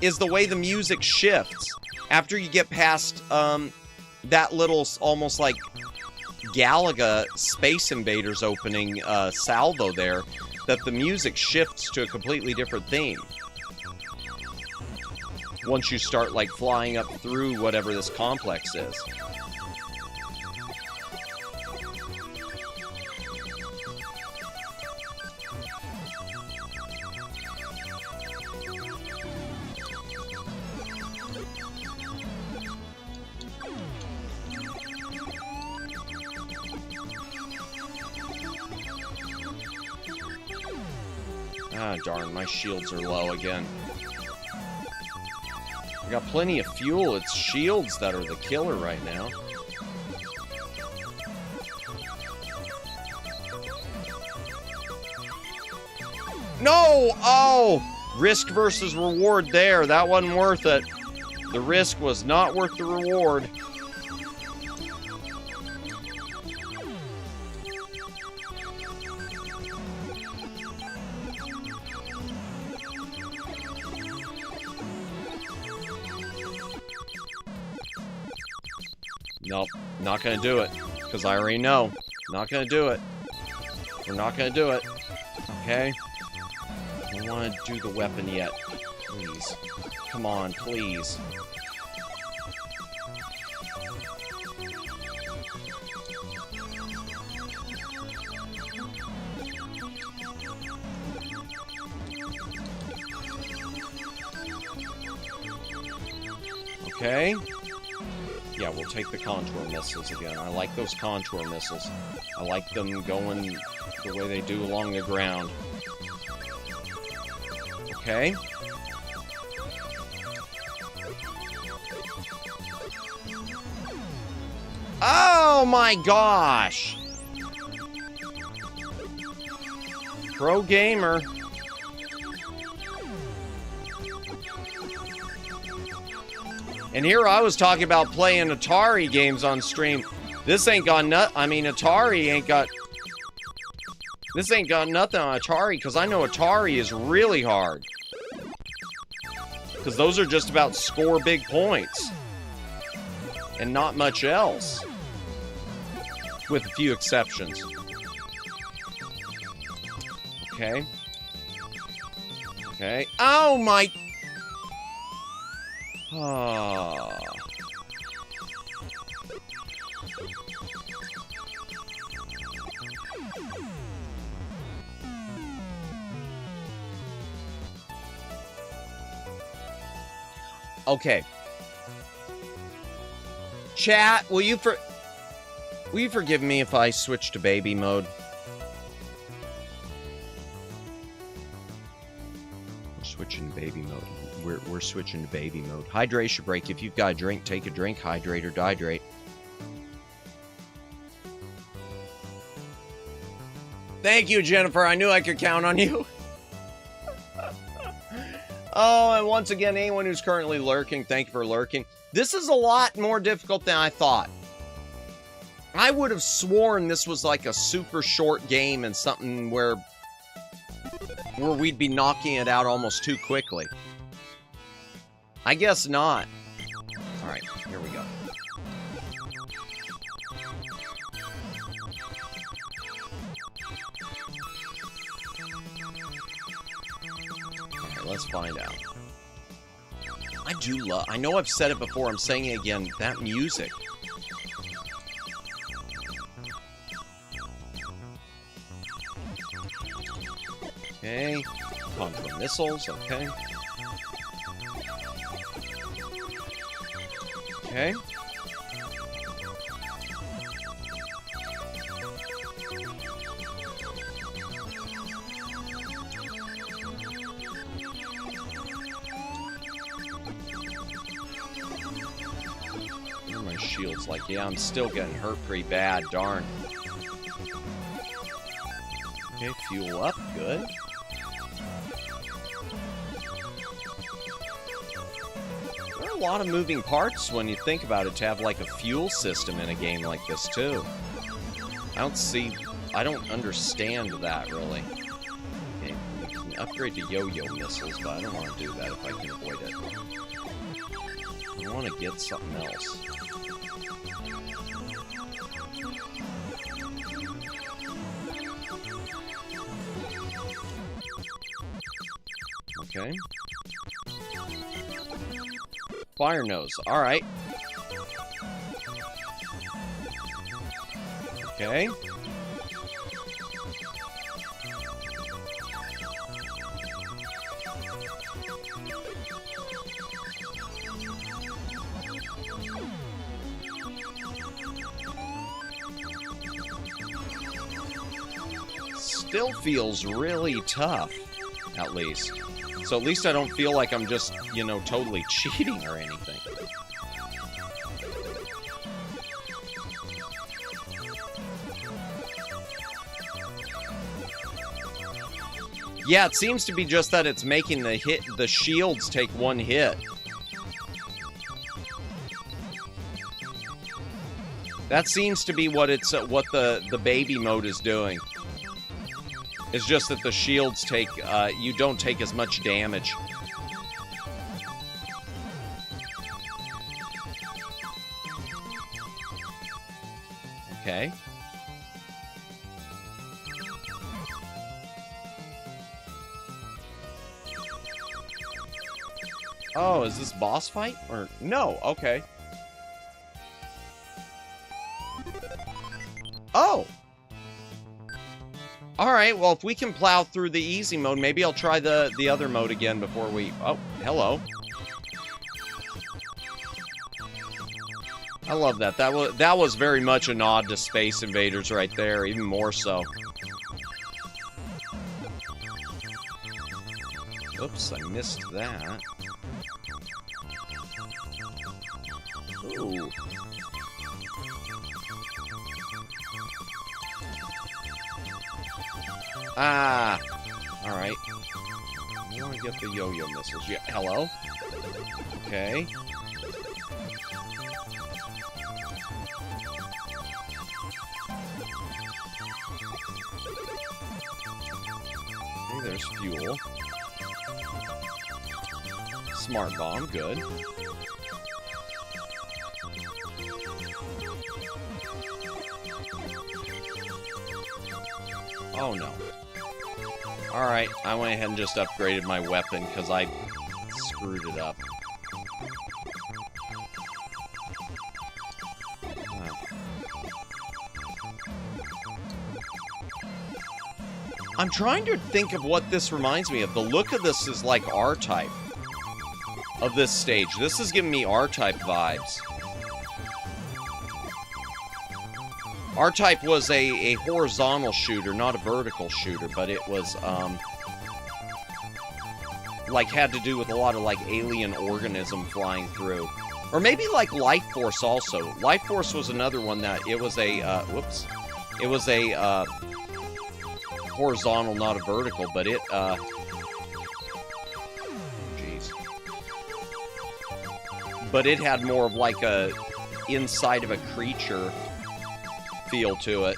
is the way the music shifts after you get past that little almost like Galaga Space Invaders opening salvo there, that the music shifts to a completely different theme. Once you start, like, flying up through whatever this complex is. Ah, darn, my shields are low again. I got plenty of fuel. It's shields that are the killer right now. No! Oh! Risk versus reward there. That wasn't worth it. The risk was not worth the reward. Nope, not gonna do it, because I already know. Not gonna do it. We're not gonna do it. Okay? I don't want to do the weapon yet. Please. Come on, please. Okay. Yeah, we'll take the contour missiles again. I like those contour missiles. I like them going the way they do along the ground. Okay. Oh my gosh! Pro gamer. And here I was talking about playing Atari games on stream. This ain't got Atari ain't got... This ain't got nothing on Atari, because I know Atari is really hard. Because those are just about score big points. And not much else. With a few exceptions. Okay. Okay. Oh my... Ah. Okay. Chat, will you forgive me if I switch to baby mode? We're switching to baby mode. We're switching to baby mode. Hydration break. If you've got a drink, take a drink. Hydrate or dehydrate. Thank you, Jennifer. I knew I could count on you. Oh, and once again, anyone who's currently lurking, thank you for lurking. This is a lot more difficult than I thought. I would have sworn this was like a super short game and something where we'd be knocking it out almost too quickly. I guess not. All right, here we go. All right, let's find out. I know I've said it before, I'm saying it again, that music. Okay, contra missiles, okay. Okay. My shield's like, yeah, I'm still getting hurt pretty bad, darn. Okay, fuel up, good. There are a lot of moving parts when you think about it to have like a fuel system in a game like this too. I don't understand that really. Okay, we can upgrade to yo-yo missiles, but I don't want to do that if I can avoid it. I want to get something else. Okay. Fire nose. Alright. Okay. Still feels really tough, at least. So at least I don't feel like I'm just, you know, totally cheating or anything. Yeah, it seems to be just that it's making the shields take one hit. That seems to be what what the baby mode is doing. It's just that the shields take, you don't take as much damage. Okay. Oh, is this boss fight? Or, no, okay. Oh! Alright, well, if we can plow through the easy mode, maybe I'll try the other mode again before we... Oh, hello. I love that. That was very much a nod to Space Invaders right there, even more so. Oops, I missed that. Ooh. Ah! Alright. I want to get the yo-yo missiles. Yeah, hello? Okay. Okay, there's fuel. Smart bomb, good. Oh no. Alright, I went ahead and just upgraded my weapon because I screwed it up. I'm trying to think of what this reminds me of. The look of this is like R-Type. Of this stage. This is giving me R-Type vibes. R-Type was a horizontal shooter, not a vertical shooter, but it was, like, had to do with a lot of, like, alien organism flying through. Or maybe, like, Life Force also. Life Force was another one that, it was a, whoops. It was a, horizontal, not a vertical, but it, jeez. But it had more of, like, a inside of a creature feel to it.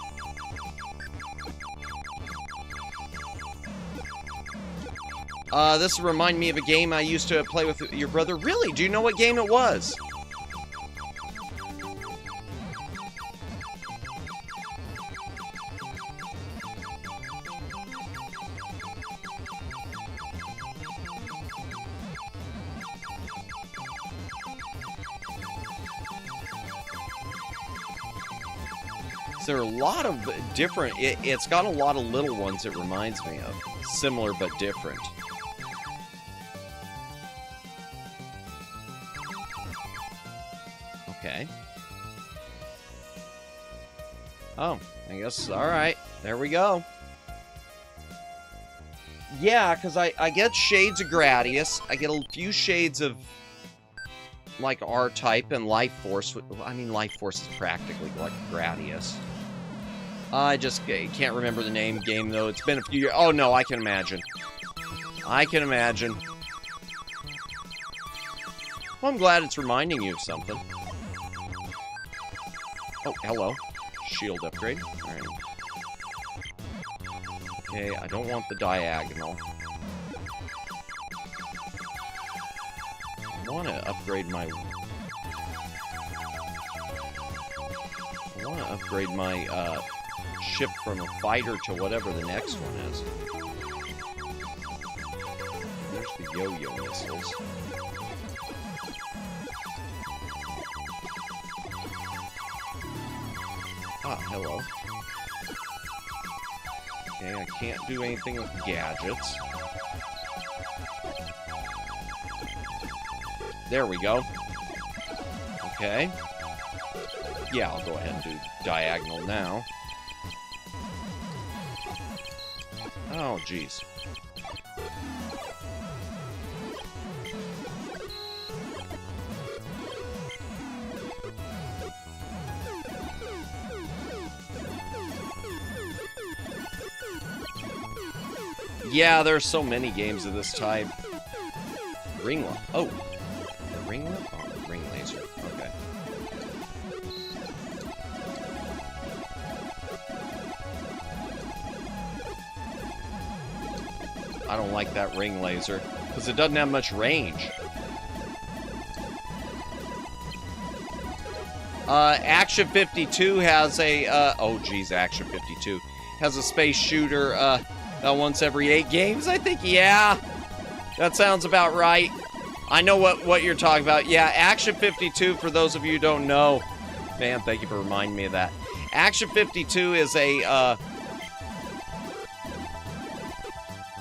This remind me of a game I used to play with your brother. Really? Do you know what game it was? There are a lot of different... It's got a lot of little ones it reminds me of. Similar but different. Okay. Oh, I guess... Alright, there we go. Yeah, because I get shades of Gradius. I get a few shades of... like R-Type and Life Force. I mean, Life Force is practically like Gradius. I just can't remember the game, though. It's been a few years. Oh, no, I can imagine. I can imagine. Well, I'm glad it's reminding you of something. Oh, hello. Shield upgrade. All right. Okay, I don't want the diagonal. I want to upgrade my... I want to upgrade my, ship from a fighter to whatever the next one is. There's the yo-yo missiles. Ah, hello. Okay, I can't do anything with gadgets. There we go. Okay. Yeah, I'll go ahead and do diagonal now. Oh, jeez. Yeah, there's so many games of this type. Ringlet. Oh. The ringlet? Oh, ring laser. Okay. I don't like that ring laser, because it doesn't have much range. Action 52 has a, oh geez, Action 52 has a space shooter, once every 8 games, I think. Yeah, that sounds about right. I know what you're talking about. Yeah, Action 52, for those of you who don't know, man, thank you for reminding me of that. Action 52 is a,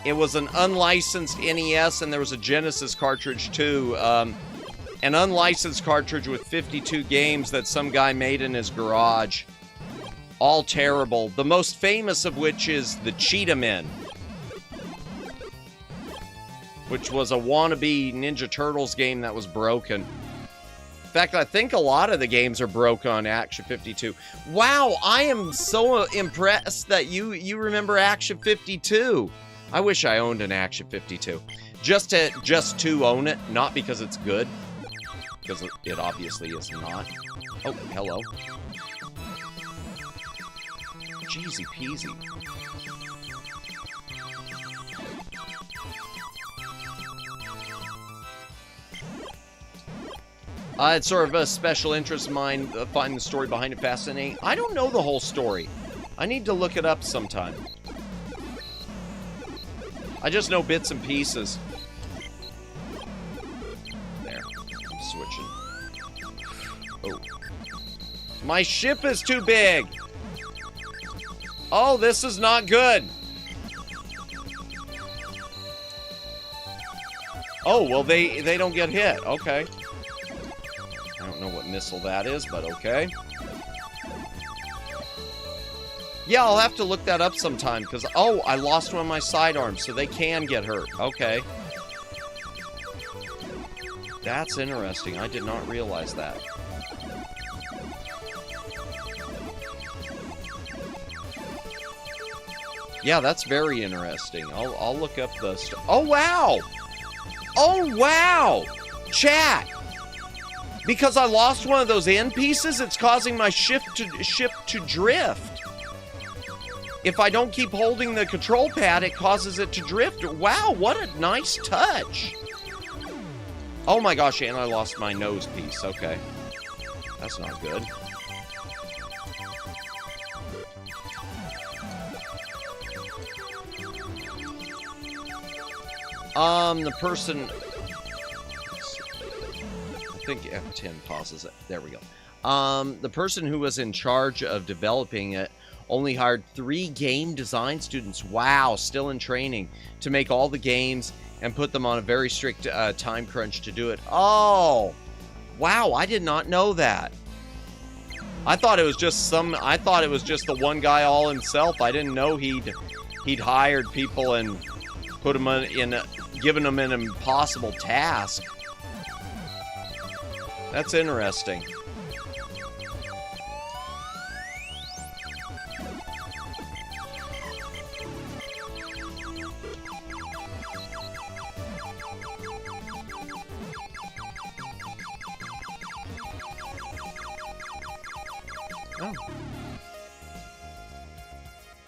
it was an unlicensed NES, and there was a Genesis cartridge, too. An unlicensed cartridge with 52 games that some guy made in his garage. All terrible. The most famous of which is the Cheetah Men, which was a wannabe Ninja Turtles game that was broken. In fact, I think a lot of the games are broke on Action 52. Wow, I am so impressed that you remember Action 52. I wish I owned an Action 52. Just to own it, not because it's good. Because it obviously is not. Oh, hello. Jeezy peasy. It's sort of a special interest of mine, finding the story behind it fascinating. I don't know the whole story. I need to look it up sometime. I just know bits and pieces. There. I'm switching. Oh. My ship is too big! Oh, this is not good! Oh, well, they don't get hit. Okay. I don't know what missile that is, but okay. Yeah, I'll have to look that up sometime, because, oh, I lost one of my sidearms, so they can get hurt. Okay. That's interesting. I did not realize that. Yeah, that's very interesting. I'll look up the oh, wow! Oh, wow! Chat! Because I lost one of those end pieces, it's causing my ship to drift. If I don't keep holding the control pad, it causes it to drift. Wow, what a nice touch. Oh my gosh, and I lost my nose piece. Okay. That's not good. The person... I think F10 pauses it. There we go. The person who was in charge of developing it only hired 3 game design students. Wow, still in training to make all the games and put them on a very strict time crunch to do it. Oh, wow, I did not know that. I thought it was just the one guy all himself. I didn't know he'd hired people and put them given them an impossible task. That's interesting. Oh.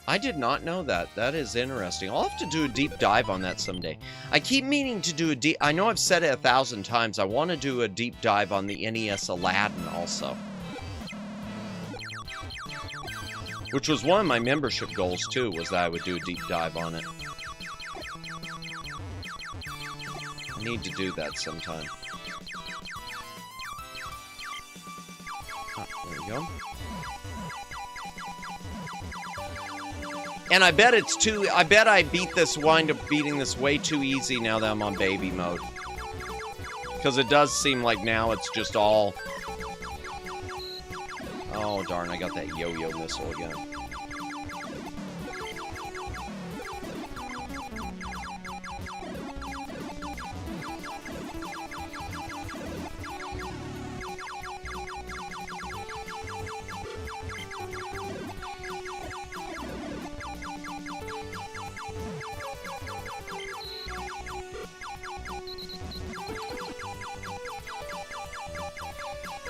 I did not know that. That is interesting. I'll have to do a deep dive on that someday. I keep meaning to do I know I've said it 1,000 times. I want to do a deep dive on the NES Aladdin also. Which was one of my membership goals too, was that I would do a deep dive on it. I need to do that sometime. Oh, there we go. And I bet I wind up beating this way too easy now that I'm on baby mode. Because it does seem like now it's just all... Oh, darn, I got that yo-yo missile again.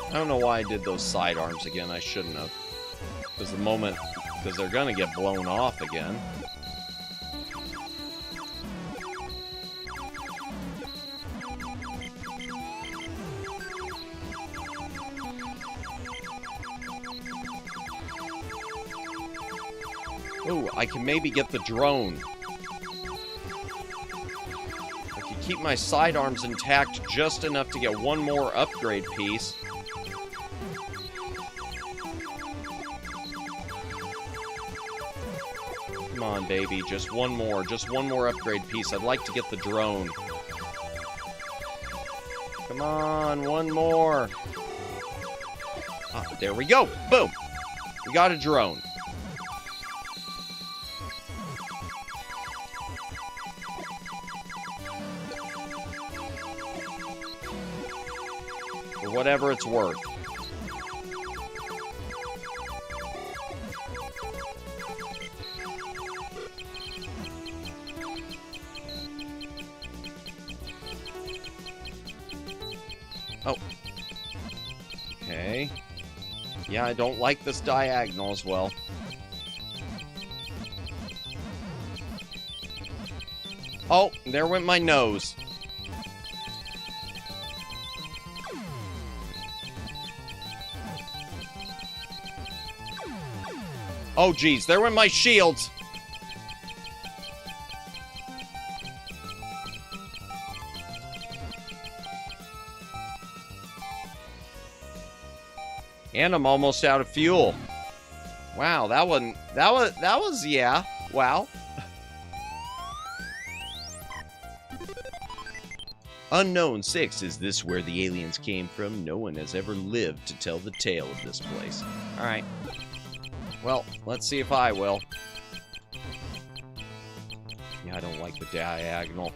I don't know why I did those sidearms again. I shouldn't have. Because they're gonna get blown off again. Ooh, I can maybe get the drone. I can keep my sidearms intact just enough to get one more upgrade piece. Come on, baby. Just one more upgrade piece. I'd like to get the drone. Come on, one more. Ah, there we go. Boom. We got a drone. For whatever it's worth. Oh. Okay. Yeah, I don't like this diagonal as well. Oh, there went my nose. Oh, geez, there went my shields. And I'm almost out of fuel. Wow, that was, yeah, wow. Unknown 6, is this where the aliens came from? No one has ever lived to tell the tale of this place. Alright. Well, let's see if I will. Yeah, I don't like the diagonal.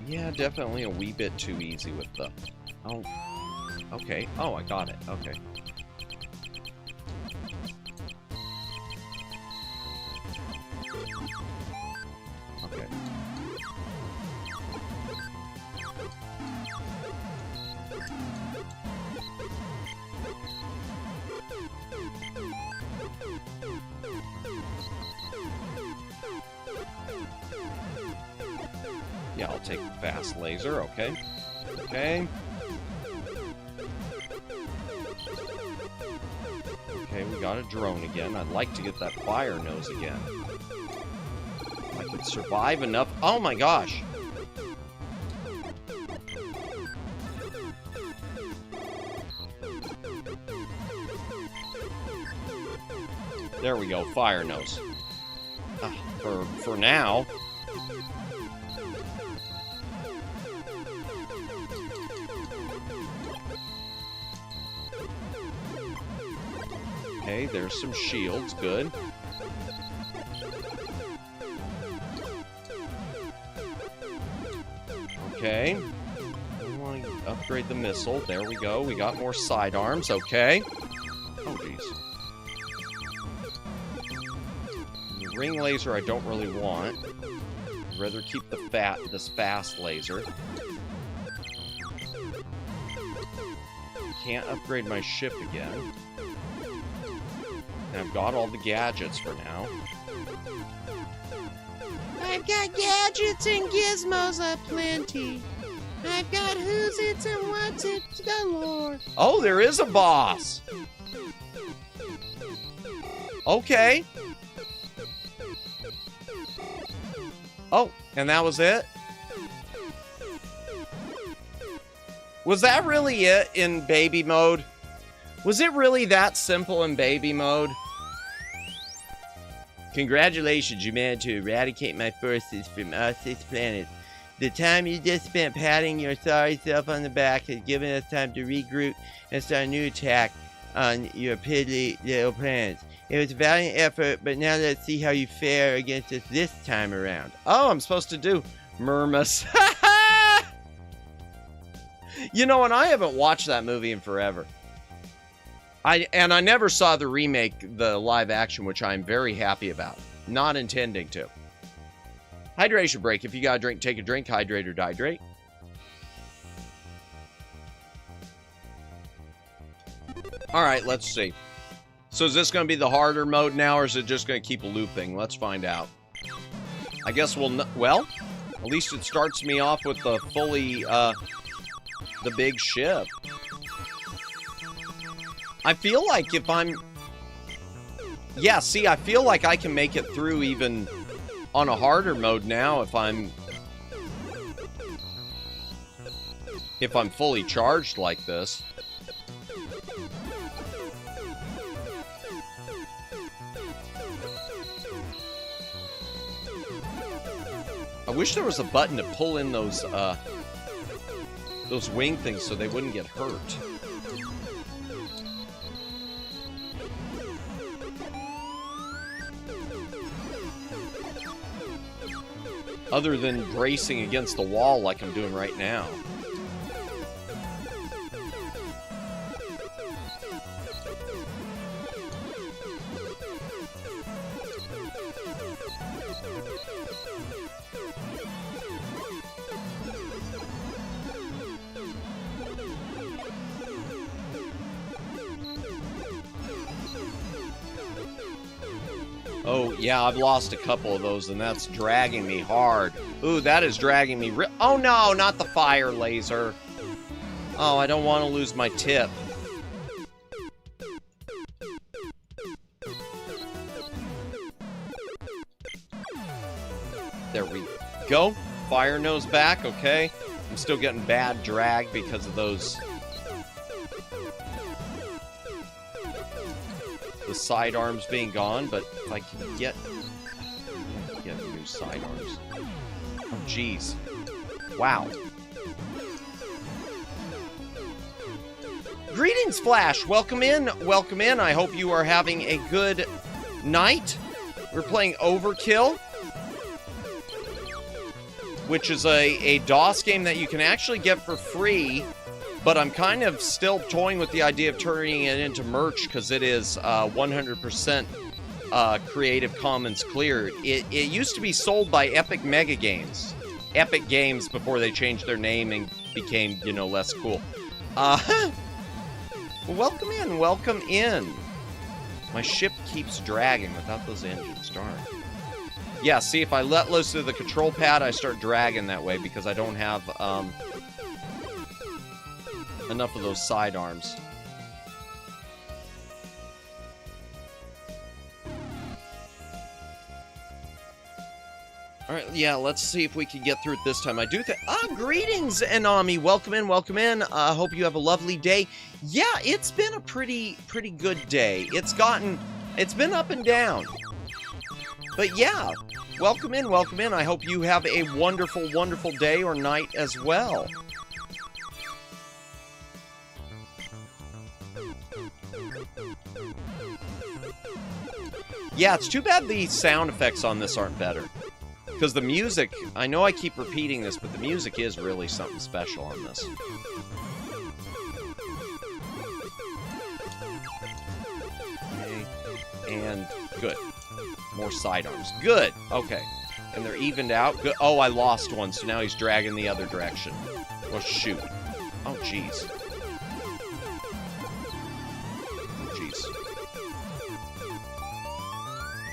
Yeah, definitely a wee bit too easy with the... Oh, okay. Oh, I got it. Okay. Okay. Yeah, I'll take the fast laser, okay. Okay. Okay, we got a drone again. I'd like to get that fire nose again. If I could survive enough... Oh my gosh! There we go, fire nose. For now... Okay, there's some shields, good. Okay. I want to upgrade the missile. There we go. We got more sidearms, okay. Oh, jeez. The ring laser I don't really want. I'd rather keep this fast laser. Can't upgrade my ship again. And I've got all the gadgets for now. I've got gadgets and gizmos aplenty. I've got who's its and what's its galore. Oh, there is a boss! Okay. Oh, and that was it? Was that really it in baby mode? Was it really that simple in baby mode? Congratulations, you managed to eradicate my forces from us, this planet. The time you just spent patting your sorry self on the back has given us time to regroup and start a new attack on your piddly little planets. It was a valiant effort, but now let's see how you fare against us this time around. Oh, I'm supposed to do Murmus. You know, and I haven't watched that movie in forever. I never saw the remake, the live action, which I'm very happy about. Not intending to. Hydration break. If you got a drink, take a drink. Hydrate or dehydrate. All right, let's see. So is this going to be the harder mode now, or is it just going to keep looping? Let's find out. I guess well, at least it starts me off with the fully, the big ship. I feel like if I'm... Yeah, see, I feel like I can make it through even on a harder mode now if I'm fully charged like this. I wish there was a button to pull in those wing things so they wouldn't get hurt. Other than bracing against the wall like I'm doing right now. Oh, yeah, I've lost a couple of those, and that's dragging me hard. Ooh, that is dragging me oh, no, not the fire laser. Oh, I don't want to lose my tip. There we go. Fire nose back, okay. I'm still getting bad drag because of those... the sidearms being gone, but if I can get a new sidearms. Oh, jeez. Wow. Greetings, Flash. Welcome in. Welcome in. I hope you are having a good night. We're playing OverKill, which is a DOS game that you can actually get for free, but I'm kind of still toying with the idea of turning it into merch because it is 100% Creative Commons cleared. It used to be sold by Epic Mega Games. Epic Games before they changed their name and became, you know, less cool. Welcome in, welcome in. My ship keeps dragging without those engines, darn. Yeah, see, if I let loose of the control pad, I start dragging that way because I don't have enough of those sidearms. All right, yeah, let's see if we can get through it this time. I do think... greetings, Enami. Welcome in, welcome in. Hope you have a lovely day. Yeah, it's been a pretty good day. It's been up and down. But yeah, welcome in, welcome in. I hope you have a wonderful, wonderful day or night as well. Yeah, it's too bad the sound effects on this aren't better. Because the music, I know I keep repeating this, but the music is really something special on this. Okay, and good. More sidearms. Good, okay. And they're evened out. Good. Oh, I lost one, so now he's dragging the other direction. Well, shoot. Oh, jeez. Oh, jeez.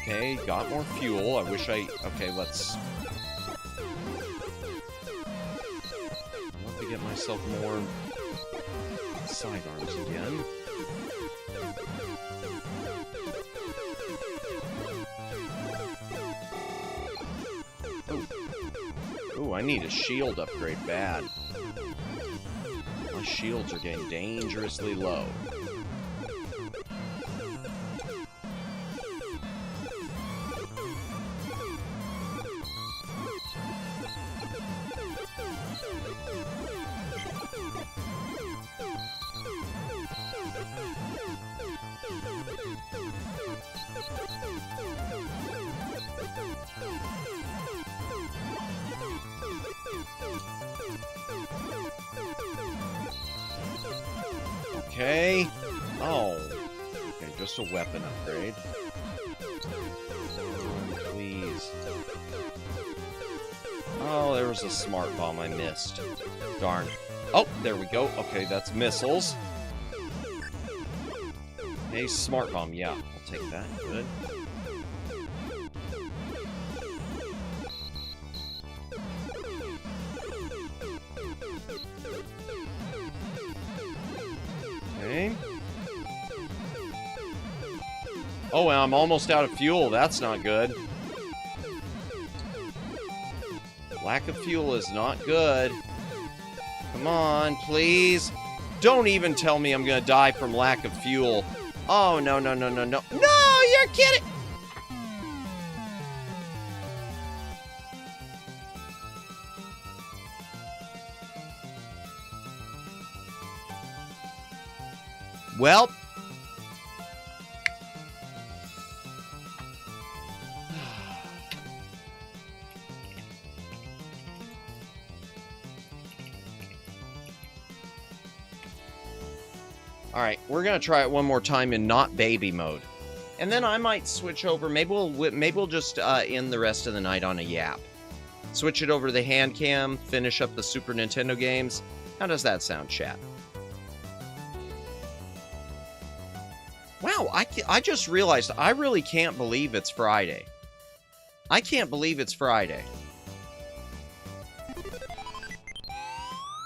Okay, got more fuel. I wish I... Okay, let's... I want to get myself more sidearms again. Ooh, I need a shield upgrade bad. My shields are getting dangerously low. Okay. Oh. Okay, just a weapon upgrade. Please. Oh, there was a smart bomb I missed. Darn. Oh, there we go. Okay, that's missiles. A smart bomb, yeah. I'll take that. Good. Okay. Oh, and I'm almost out of fuel. That's not good. Lack of fuel is not good. Come on, please. Don't even tell me I'm gonna die from lack of fuel. Oh, no, no, no, no, no. No, you're kidding! Well. Alright, we're gonna try it one more time in not baby mode. And then I might switch over, maybe we'll just end the rest of the night on a YAP. Switch it over to the Handcam, finish up the Super Nintendo games. How does that sound, chat? Wow, I just realized I really can't believe it's Friday. I can't believe it's Friday.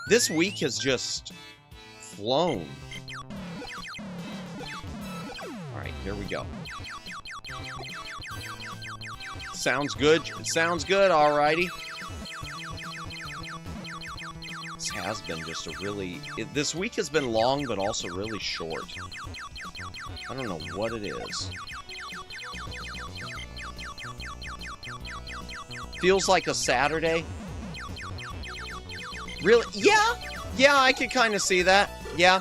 This week has just flown. Alright, here we go. Sounds good. Sounds good, alrighty. This has been just a really... this week has been long, but also really short. I don't know what it is. feels like a Saturday. Really? Yeah. Yeah, I could kind of see that. Yeah.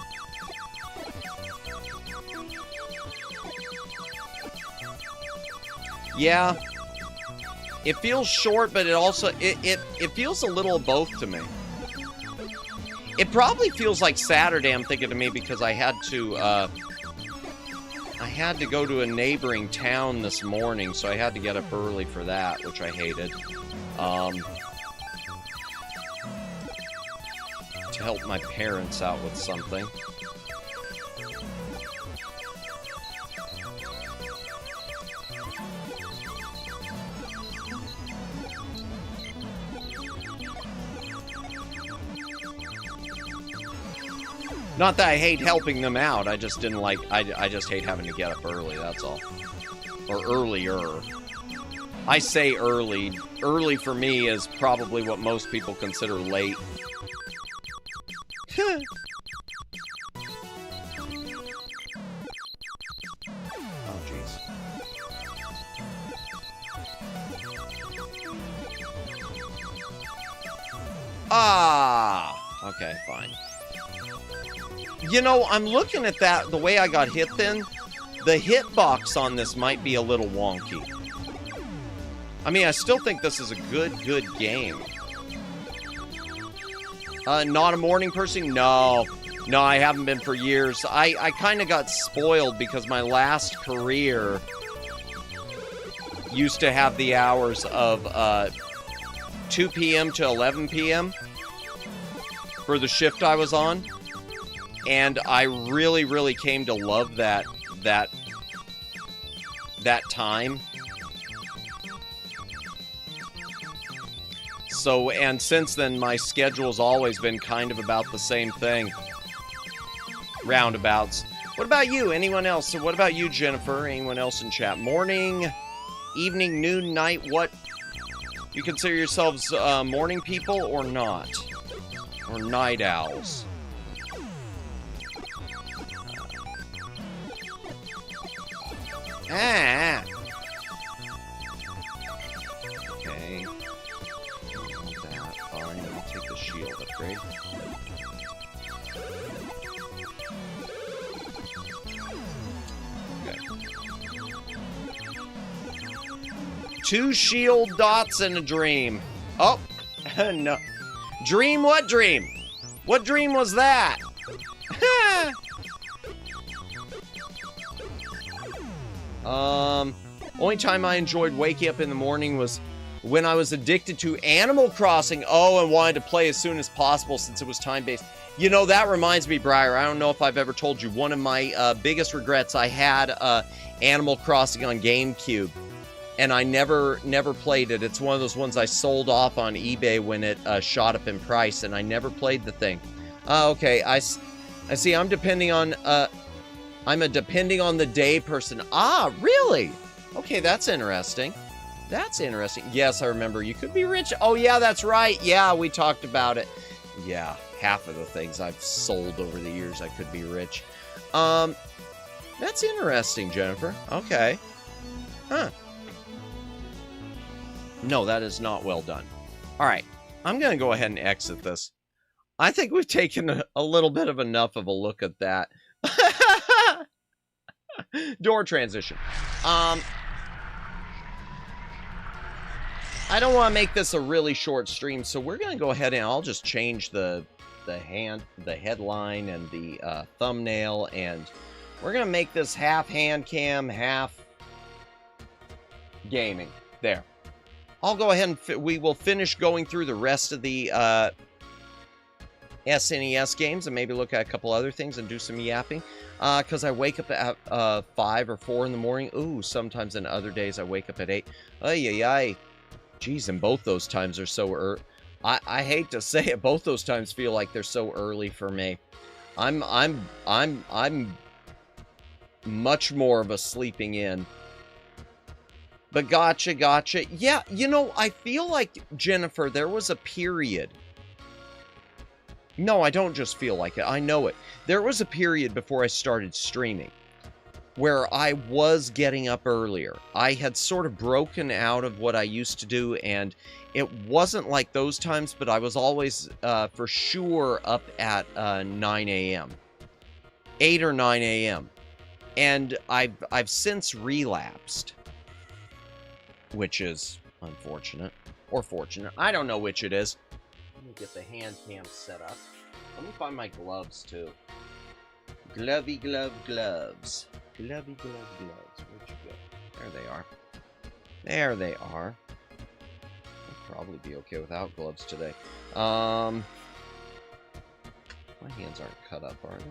Yeah. It feels short, but it also, it feels a little of both to me. It probably feels like Saturday, I'm thinking to me, because I had to go to a neighboring town this morning, so I had to get up early for that, which I hated. To help my parents out with something. Not that I hate helping them out, I just didn't like, I just hate having to get up early, that's all. Or earlier. I say early. Early for me is probably what most people consider late. Oh, jeez. Ah! Okay, fine. You know, I'm looking at that, the way I got hit then, the hitbox on this might be a little wonky. I mean, I still think this is a good game. Not a morning person? No. No, I haven't been for years. I kind of got spoiled because my last career used to have the hours of 2 p.m. to 11 p.m. for the shift I was on. And I really, really came to love that time. So, and since then, my schedule's always been kind of about the same thing. Roundabouts. What about you? Anyone else? So what about you, Jennifer? Anyone else in chat? Morning, evening, noon, night, what? You consider yourselves morning people or not? Or night owls? Ah! Okay. That, fine. Let me take the shield upgrade. Okay. 2 shield dots and a dream. Oh! No. Dream? What dream? What dream was that? Only time I enjoyed waking up in the morning was when I was addicted to Animal Crossing. Oh, and wanted to play as soon as possible since it was time-based. You know, that reminds me, Briar, I don't know if I've ever told you, one of my biggest regrets, I had Animal Crossing on GameCube, and I never played it. It's one of those ones I sold off on eBay when it shot up in price, and I never played the thing. Okay, I see, I'm a depending on the day person. Ah, really? Okay, that's interesting. That's interesting. Yes, I remember. You could be rich. Oh, yeah, that's right. Yeah, we talked about it. Yeah, half of the things I've sold over the years, I could be rich. That's interesting, Jennifer. Okay. Huh. No, that is not well done. All right. I'm going to go ahead and exit this. I think we've taken a little bit of enough of a look at that. Door transition. I don't want to make this a really short stream, so we're going to go ahead and I'll just change the headline and the thumbnail, and we're going to make this half hand cam, half gaming. There. I'll go ahead and we will finish going through the rest of the SNES games and maybe look at a couple other things and do some yapping. Because I wake up at 5 or 4 in the morning. Ooh, sometimes in other days I wake up at 8. Ay. Jeez, and both those times are so early. I hate to say it, both those times feel like they're so early for me. I'm much more of a sleeping in. But gotcha. Yeah, you know, I feel like, Jennifer, there was a period. No, I don't just feel like it. I know it. There was a period before I started streaming where I was getting up earlier. I had sort of broken out of what I used to do, and it wasn't like those times, but I was always for sure up at 9 a.m. 8 or 9 a.m. And I've since relapsed, which is unfortunate or fortunate. I don't know which it is. Let me get the hand cam set up. Let me find my gloves too. Glovey glove gloves. Glovey glove gloves. Where'd you go? There they are. There they are. I'll probably be okay without gloves today. My hands aren't cut up, are they?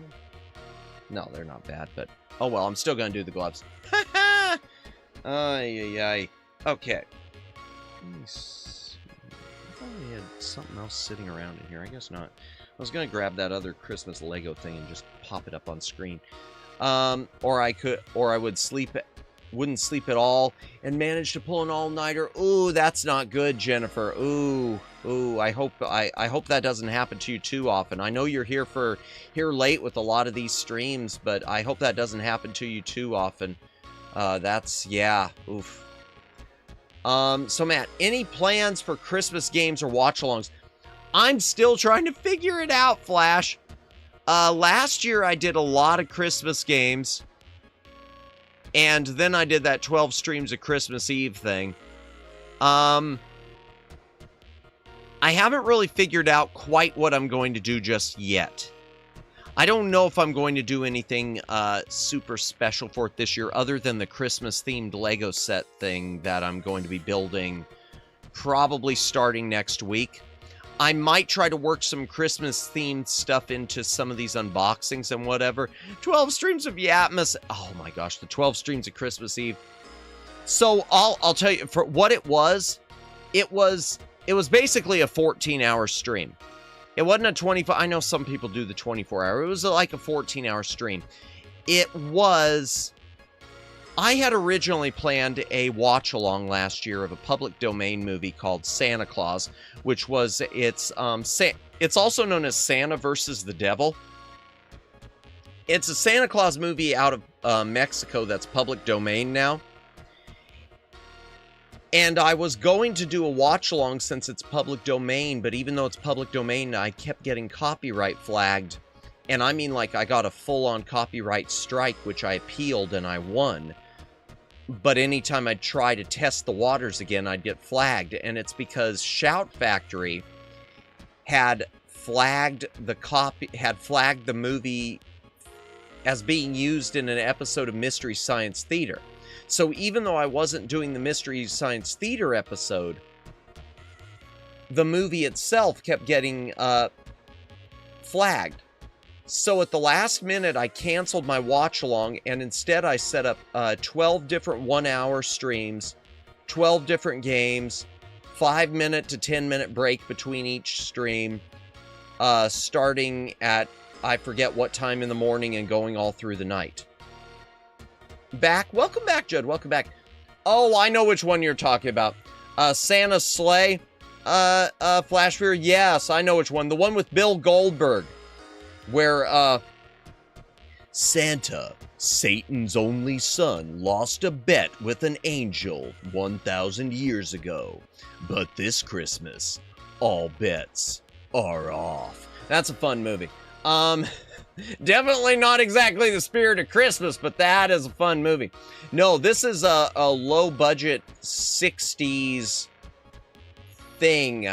No, they're not bad, but oh well, I'm still gonna do the gloves. Ha ha! Ay, ay, ay. Okay. Let me see. I thought we had something else sitting around in here. I guess not. I was gonna grab that other Christmas Lego thing and just pop it up on screen. Or I would wouldn't sleep at all and manage to pull an all-nighter. Ooh, that's not good, Jennifer. Ooh, I hope that doesn't happen to you too often. I know you're here late with a lot of these streams, but I hope that doesn't happen to you too often. Yeah, oof. So Matt, any plans for Christmas games or watch-alongs? I'm still trying to figure it out, Flash. Last year I did a lot of Christmas games, and then I did that 12 streams of Christmas Eve thing. I haven't really figured out quite what I'm going to do just yet. I don't know if I'm going to do anything super special for it this year, other than the Christmas-themed Lego set thing that I'm going to be building probably starting next week. I might try to work some Christmas-themed stuff into some of these unboxings and whatever. 12 streams of Yapmas. Oh my gosh, the 12 streams of Christmas Eve. So I'll tell you, for what it was basically a 14-hour stream. It wasn't a 24. I know some people do the 24-hour. It was like a 14-hour stream. I had originally planned a watch-along last year of a public domain movie called Santa Claus, which was, it's also known as Santa versus the Devil. It's a Santa Claus movie out of Mexico that's public domain now. And I was going to do a watch-along since it's public domain, but even though it's public domain, I kept getting copyright flagged. And I mean, like, I got a full-on copyright strike, which I appealed and I won. But anytime I'd try to test the waters again, I'd get flagged. And it's because Shout Factory had flagged the movie as being used in an episode of Mystery Science Theater. So even though I wasn't doing the Mystery Science Theater episode, the movie itself kept getting flagged. So at the last minute, I canceled my watch-along, and instead I set up 12 different 1-hour streams, 12 different games, 5-minute to 10-minute break between each stream, starting at, I forget what time in the morning and going all through the night. Welcome back, Judd, welcome back. Oh, I know which one you're talking about. Santa's Sleigh, Flashfear, yes, I know which one. The one with Bill Goldberg. Where, Santa, Satan's only son, lost a bet with an angel 1,000 years ago. But this Christmas, all bets are off. That's a fun movie. Definitely not exactly the spirit of Christmas, but that is a fun movie. No, this is a low-budget 60s thing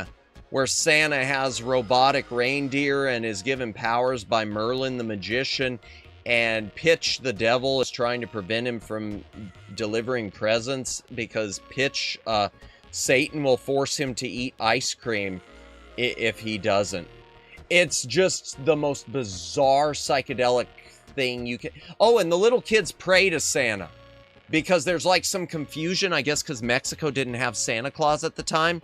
where Santa has robotic reindeer and is given powers by Merlin the magician, and Pitch the devil is trying to prevent him from delivering presents because Satan will force him to eat ice cream if he doesn't. It's just the most bizarre psychedelic thing you can... Oh, and the little kids pray to Santa. Because there's like some confusion, I guess, because Mexico didn't have Santa Claus at the time.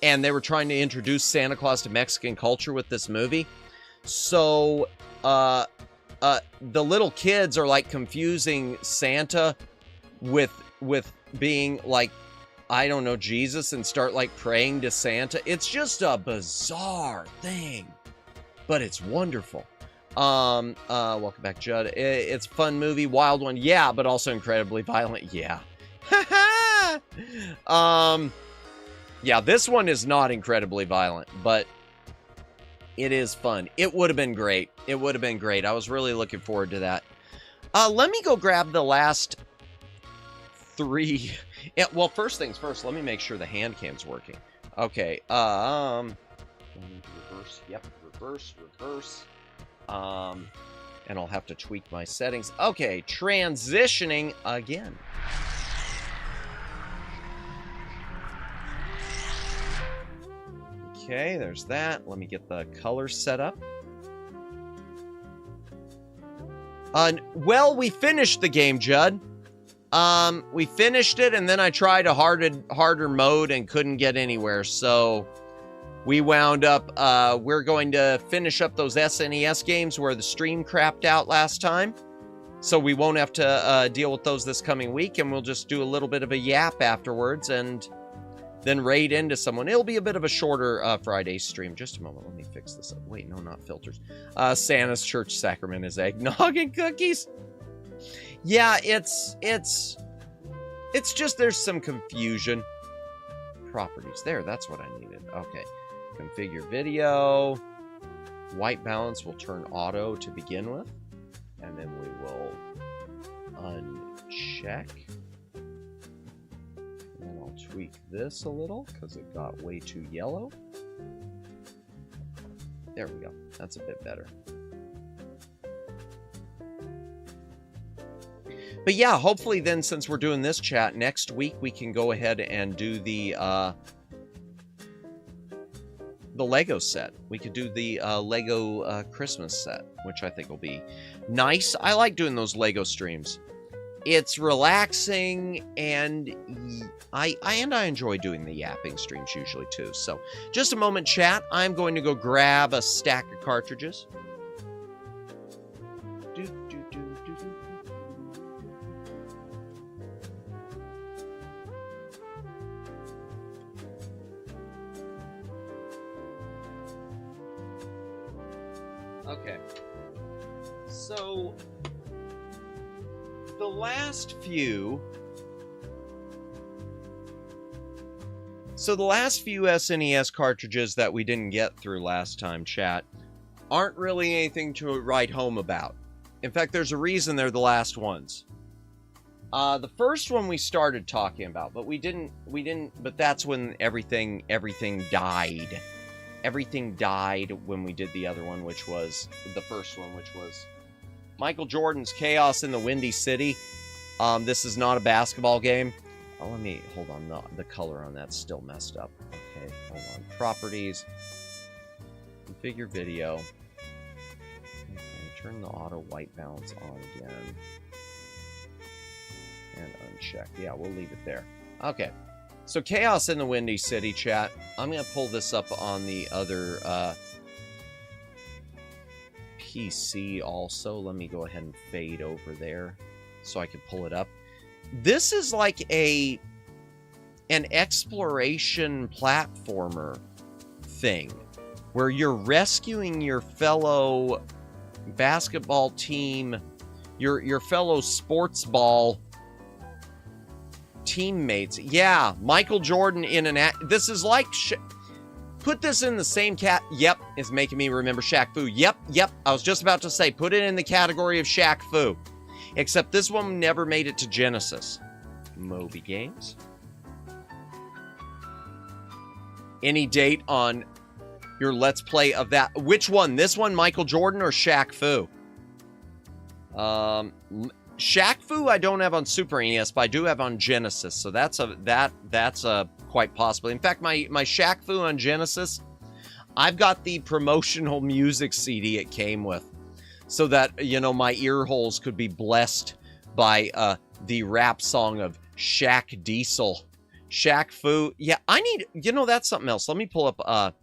And they were trying to introduce Santa Claus to Mexican culture with this movie. So, the little kids are like confusing Santa with being like, I don't know, Jesus, and start like praying to Santa. It's just a bizarre thing. But it's wonderful. Welcome back, Judd. It's a fun movie, wild one, yeah, but also incredibly violent, yeah. Yeah, this one is not incredibly violent, but it is fun. It would have been great. It would have been great. I was really looking forward to that. Let me go grab the last 3. Yeah, well, first things first, let me make sure the hand cam's working. Okay, reverse, yep, reverse. And I'll have to tweak my settings. Okay, transitioning again. Okay, there's that. Let me get the color set up. Well, we finished the game, Judd. We finished it, and then I tried a harder mode and couldn't get anywhere, so we wound up, we're going to finish up those SNES games where the stream crapped out last time, so we won't have to deal with those this coming week, and we'll just do a little bit of a yap afterwards, and then raid into someone. It'll be a bit of a shorter Friday stream. Just a moment, let me fix this up. Wait, no, not filters. Santa's church sacrament is eggnog and cookies. Yeah, it's just there's some confusion. Properties, there, that's what I needed. Okay, configure video. White balance will turn auto to begin with, and then we will uncheck. And then I'll tweak this a little because it got way too yellow. There we go. That's a bit better. But yeah, hopefully then, since we're doing this chat, next week we can go ahead and do the Lego set. We could do the Lego Christmas set, which I think will be nice. I like doing those Lego streams. It's relaxing, and I enjoy doing the yapping streams usually too. So, just a moment, chat. I'm going to go grab a stack of cartridges. Okay. So the last few SNES cartridges that we didn't get through last time, chat, aren't really anything to write home about. In fact, there's a reason they're the last ones. The first one we started talking about, but but that's when everything died. Everything died when we did the other one, which was the first one, which was Michael Jordan's Chaos in the Windy City. This is not a basketball game. Oh, let me, hold on, the color on that's still messed up. Okay, hold on. Properties. Configure video. Okay, turn the auto white balance on again. And uncheck. Yeah, we'll leave it there. Okay. So Chaos in the Windy City, chat. I'm going to pull this up on the other PC also. Let me go ahead and fade over there so I can pull it up. This is like an exploration platformer thing where you're rescuing your fellow basketball team, your fellow sports ball teammates. Yeah, Michael Jordan in an this is like put this in the same yep, it's making me remember Shaq Fu. Yep, I was just about to say put it in the category of Shaq Fu, except this one never made it to Genesis. Moby Games. Any date on your let's play of that? Which one, this one, Michael Jordan, or Shaq Fu? Shaq Fu I don't have on Super NES, but I do have on Genesis, so that's a quite possibly. In fact, my Shaq Fu on Genesis, I've got the promotional music CD it came with, so that, you know, my ear holes could be blessed by the rap song of Shaq Diesel. Shaq Fu, yeah, I need, you know, that's something else. Let me pull up,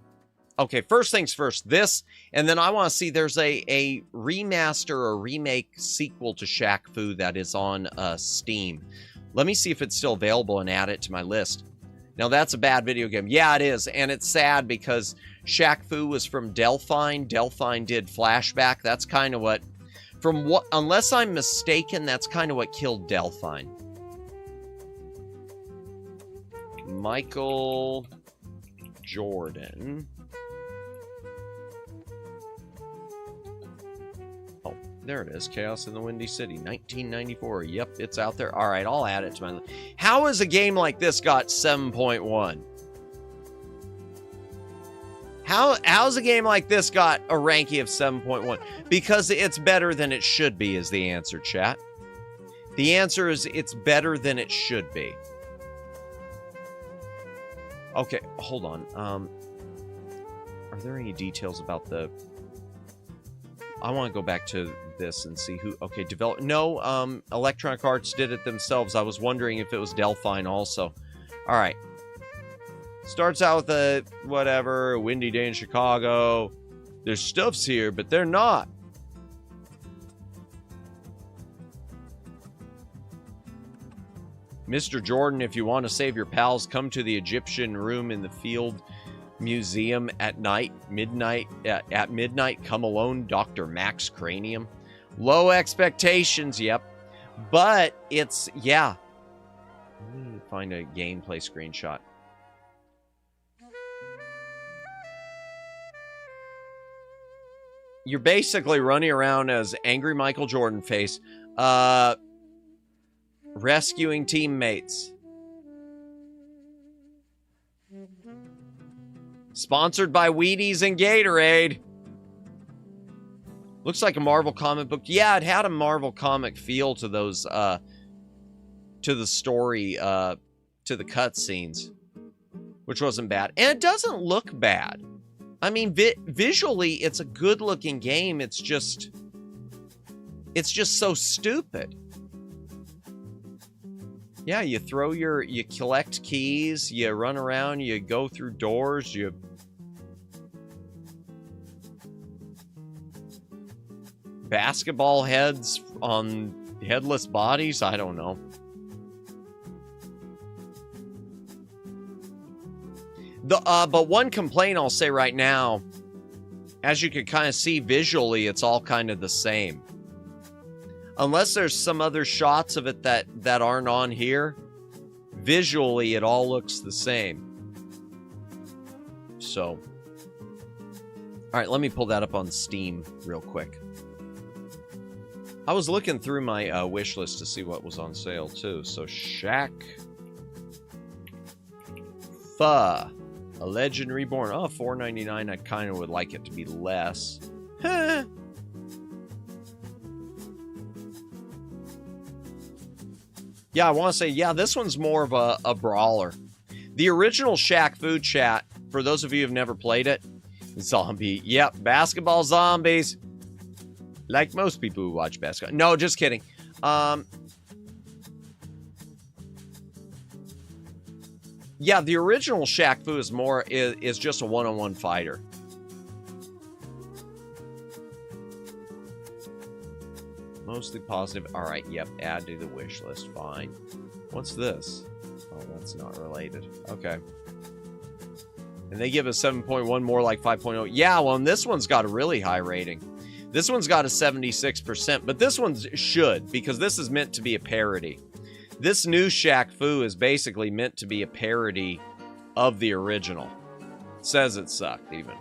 okay, first things first, this, and then I want to see, there's a remaster or remake sequel to Shaq Fu that is on Steam. Let me see if it's still available and add it to my list. Now that's a bad video game. Yeah, it is. And it's sad because Shaq Fu was from Delphine. Delphine did Flashback. That's kind of what, unless I'm mistaken, that's kind of what killed Delphine. Michael Jordan. Oh, there it is. Chaos in the Windy City, 1994. Yep, it's out there. All right, I'll add it to my list. How has a game like this got 7.1? How's a game like this got a ranking of 7.1? Because it's better than it should be is the answer, chat. The answer is it's better than it should be. Okay, hold on. Are there any details about the... I want to go back to this and see who... Okay, No, Electronic Arts did it themselves. I was wondering if it was Delphine also. All right. Starts out with a, whatever, windy day in Chicago. There's stuffs here, but they're not. Mr. Jordan, if you want to save your pals, come to the Egyptian room in the Field Museum at midnight. At midnight, come alone, Dr. Max Cranium. Low expectations, yep. But it's, yeah. Let me find a gameplay screenshot. You're basically running around as angry Michael Jordan face, rescuing teammates. Sponsored by Wheaties and Gatorade. Looks like a Marvel comic book. Yeah, it had a Marvel comic feel to those, to the story, to the cutscenes, which wasn't bad. And it doesn't look bad. I mean, visually, it's a good-looking game. It's just so stupid. Yeah, you collect keys, you run around, you go through doors, you... Basketball heads on headless bodies? I don't know. But one complaint I'll say right now, as you can kind of see visually, it's all kind of the same. Unless there's some other shots of it that aren't on here, visually it all looks the same. So, all right, let me pull that up on Steam real quick. I was looking through my wish list to see what was on sale too. So, Shaq Fu. A Legend Reborn. Oh, $4.99. I kind of would like it to be less. Huh. Yeah, I want to say, yeah, this one's more of a brawler. The original Shaq Fu, chat, for those of you who've never played it, zombie. Yep, basketball zombies. Like most people who watch basketball. No, just kidding. Yeah, the original Shaq Fu is just a one-on-one fighter. Mostly positive. All right, yep, add to the wish list. Fine. What's this? Oh, that's not related. Okay. And they give a 7.1 more like 5.0. Yeah, well, and this one's got a really high rating. This one's got a 76%, but this one should, because this is meant to be a parody. This new Shaq Fu is basically meant to be a parody of the original. It says it sucked, even.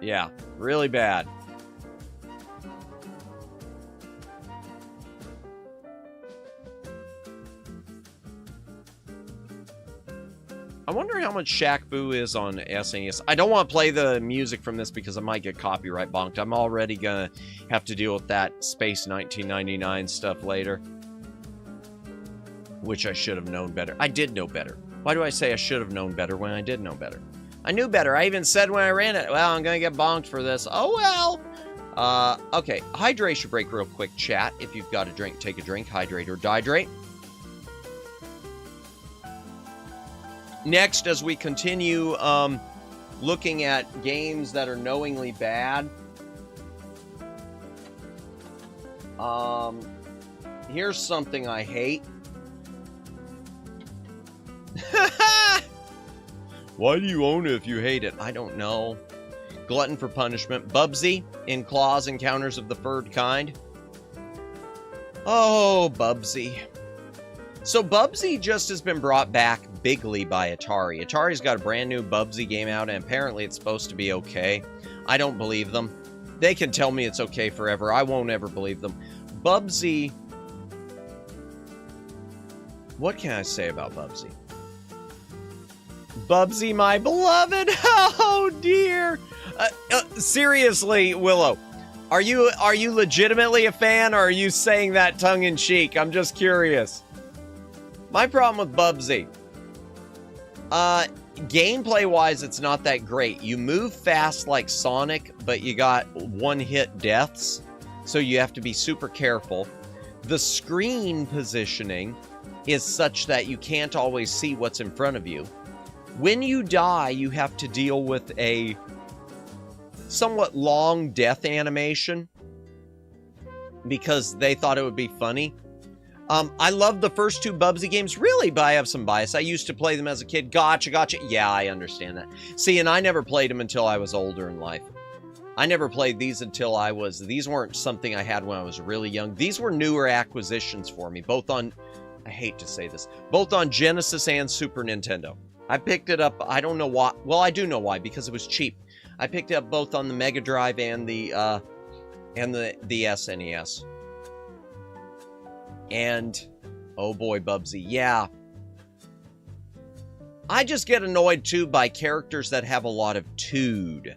Yeah, really bad. I wonder how much Shaq Fu is on SNES. I don't want to play the music from this because I might get copyright bonked. I'm already going to have to deal with that Space 1999 stuff later. Which I should have known better. I did know better. Why do I say I should have known better when I did know better? I knew better. I even said when I ran it, well, I'm going to get bonked for this. Oh, well. Okay, hydration break real quick, chat. If you've got a drink, take a drink. Hydrate or dihydrate. Next, as we continue looking at games that are knowingly bad, here's something I hate. Why do you own it if you hate it? I don't know. Glutton for punishment. Bubsy in Claws Encounters of the Furred Kind. Oh, Bubsy. So Bubsy just has been brought back bigly by Atari. Atari's got a brand new Bubsy game out, and apparently it's supposed to be okay. I don't believe them. They can tell me it's okay forever. I won't ever believe them. Bubsy... What can I say about Bubsy? Bubsy, my beloved! Oh, dear! Seriously, Willow, are you legitimately a fan, or are you saying that tongue-in-cheek? I'm just curious. My problem with Bubsy, gameplay-wise, it's not that great. You move fast like Sonic, but you got one-hit deaths, so you have to be super careful. The screen positioning is such that you can't always see what's in front of you. When you die, you have to deal with a somewhat long death animation because they thought it would be funny. I love the first two Bubsy games, really, but I have some bias. I used to play them as a kid. Gotcha. Yeah, I understand that. See, and I never played them until I was older in life. I never played these until these weren't something I had when I was really young. These were newer acquisitions for me, both on, I hate to say this, both on Genesis and Super Nintendo. I picked it up, I don't know why, well, I do know why, because it was cheap. I picked it up both on the Mega Drive and the SNES. And, oh boy, Bubsy, yeah. I just get annoyed, too, by characters that have a lot of tood.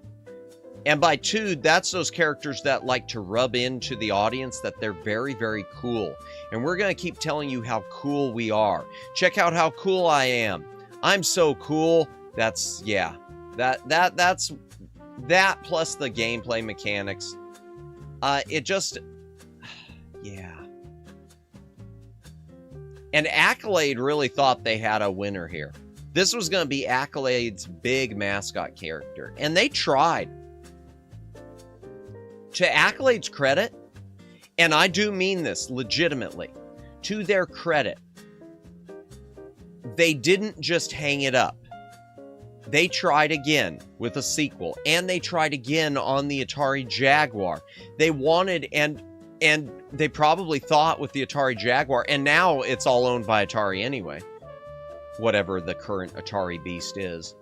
And by tood, that's those characters that like to rub into the audience that they're very, very cool. And we're going to keep telling you how cool we are. Check out how cool I am. I'm so cool. That's, yeah. That's that plus the gameplay mechanics. It just, yeah. And Accolade really thought they had a winner here. This was going to be Accolade's big mascot character. And they tried. To Accolade's credit, and I do mean this legitimately, to their credit, they didn't just hang it up. They tried again with a sequel, and they tried again on the Atari Jaguar. They wanted, and they probably thought with the Atari Jaguar, and now it's all owned by Atari anyway, whatever the current Atari beast is.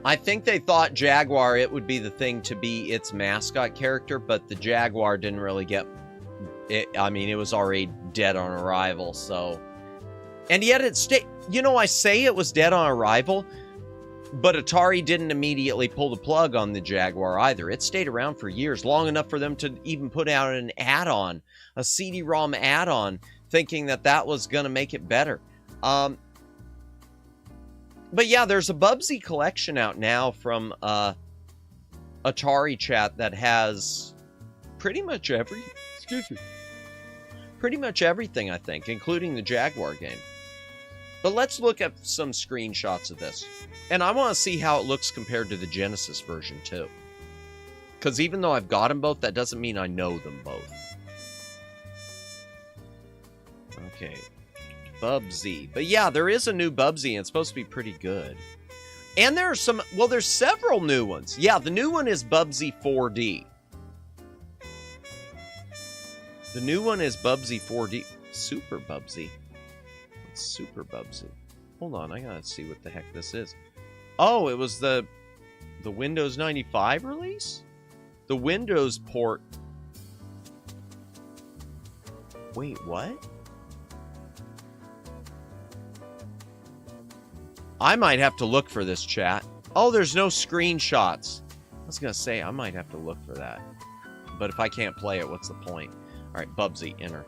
I think they thought Jaguar, it would be the thing to be its mascot character, but the Jaguar didn't really get it. I mean, it was already dead on arrival, so. And yet it stayed, you know, I say it was dead on arrival, but Atari didn't immediately pull the plug on the Jaguar either. It stayed around for years, long enough for them to even put out an add-on, a CD-ROM add-on, thinking that that was going to make it better. But yeah, there's a Bubsy collection out now from Atari Chat that has pretty much pretty much everything, I think, including the Jaguar game. But let's look at some screenshots of this. And I want to see how it looks compared to the Genesis version, too. Because even though I've got them both, that doesn't mean I know them both. Okay. Bubsy. But yeah, there is a new Bubsy, and it's supposed to be pretty good. And there are some, well, there's several new ones. Yeah, the new one is Bubsy 4D. The new one is Bubsy 4D. Super Bubsy. What's Super Bubsy? Hold on, I gotta see what the heck this is. Oh, it was the Windows 95 release? The Windows port. Wait, what? I might have to look for this, chat. Oh, there's no screenshots. I was going to say, I might have to look for that. But if I can't play it, what's the point? All right, Bubsy, enter.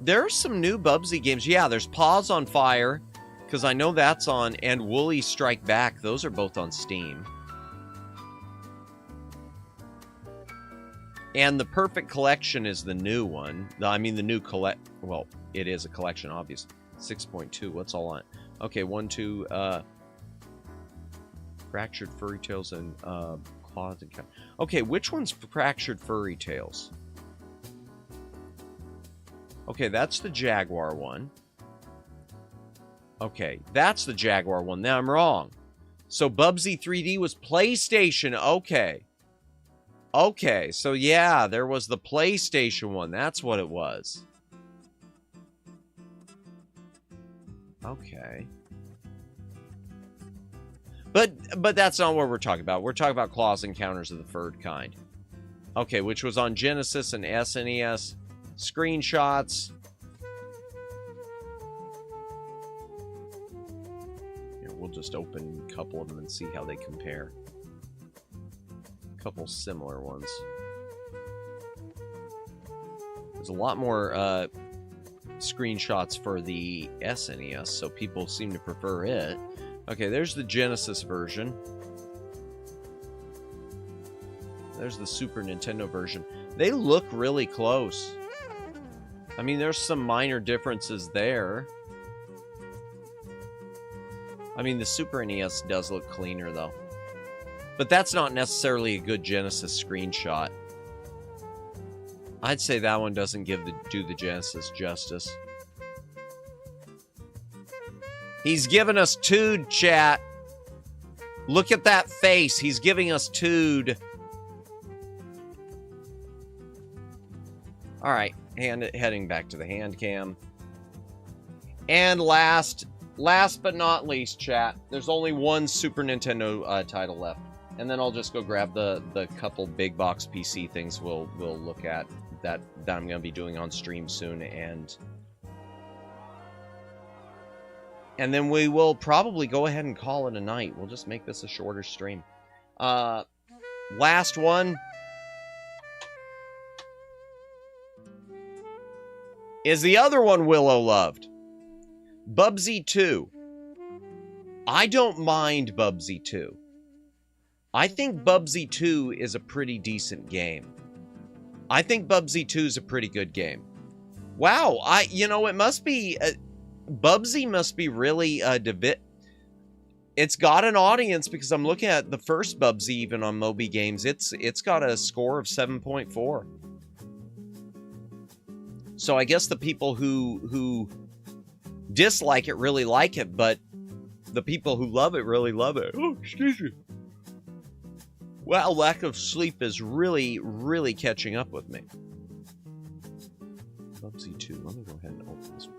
There are some new Bubsy games. Yeah, there's Paws on Fire, because I know that's on, and Woolly Strike Back. Those are both on Steam. And the Perfect Collection is the new one. I mean, the new well, it is a collection, obviously. 6.2, what's all on it? Okay, 1, 2, Fractured Furry Tales and, Claws and... Okay, which one's Fractured Furry Tales? Okay, that's the Jaguar one. Okay, that's the Jaguar one. Now I'm wrong. So Bubsy 3D was PlayStation. Okay. Okay, so yeah, there was the PlayStation one. That's what it was. Okay. But that's not what we're talking about. We're talking about Claws Encounters of the Furred Kind. Okay, which was on Genesis and SNES. Screenshots. Here, we'll just open a couple of them and see how they compare. A couple similar ones. There's a lot more screenshots for the SNES, so people seem to prefer it. Okay, there's the Genesis version. There's the Super Nintendo version. They look really close. I mean, there's some minor differences there. I mean, the Super NES does look cleaner, though. But that's not necessarily a good Genesis screenshot. I'd say that one doesn't do the Genesis justice. He's giving us Tood, chat. Look at that face. He's giving us Tood. All right, heading back to the hand cam. And last but not least, chat, there's only one Super Nintendo title left. And then I'll just go grab the couple big box PC things we'll look at that I'm going to be doing on stream soon. And then we will probably go ahead and call it a night. We'll just make this a shorter stream. Last one is the other one Willow loved. Bubsy 2. I don't mind Bubsy 2. I think Bubsy 2 is a pretty decent game. I think Bubsy 2 is a pretty good game. Wow, it must be... Bubsy must be really it's got an audience, because I'm looking at the first Bubsy even on Moby Games. It's got a score of 7.4. So I guess the people who dislike it really like it, but the people who love it really love it. Oh, excuse me. Well, lack of sleep is really, really catching up with me. Bubsy 2. Let me go ahead and open this one.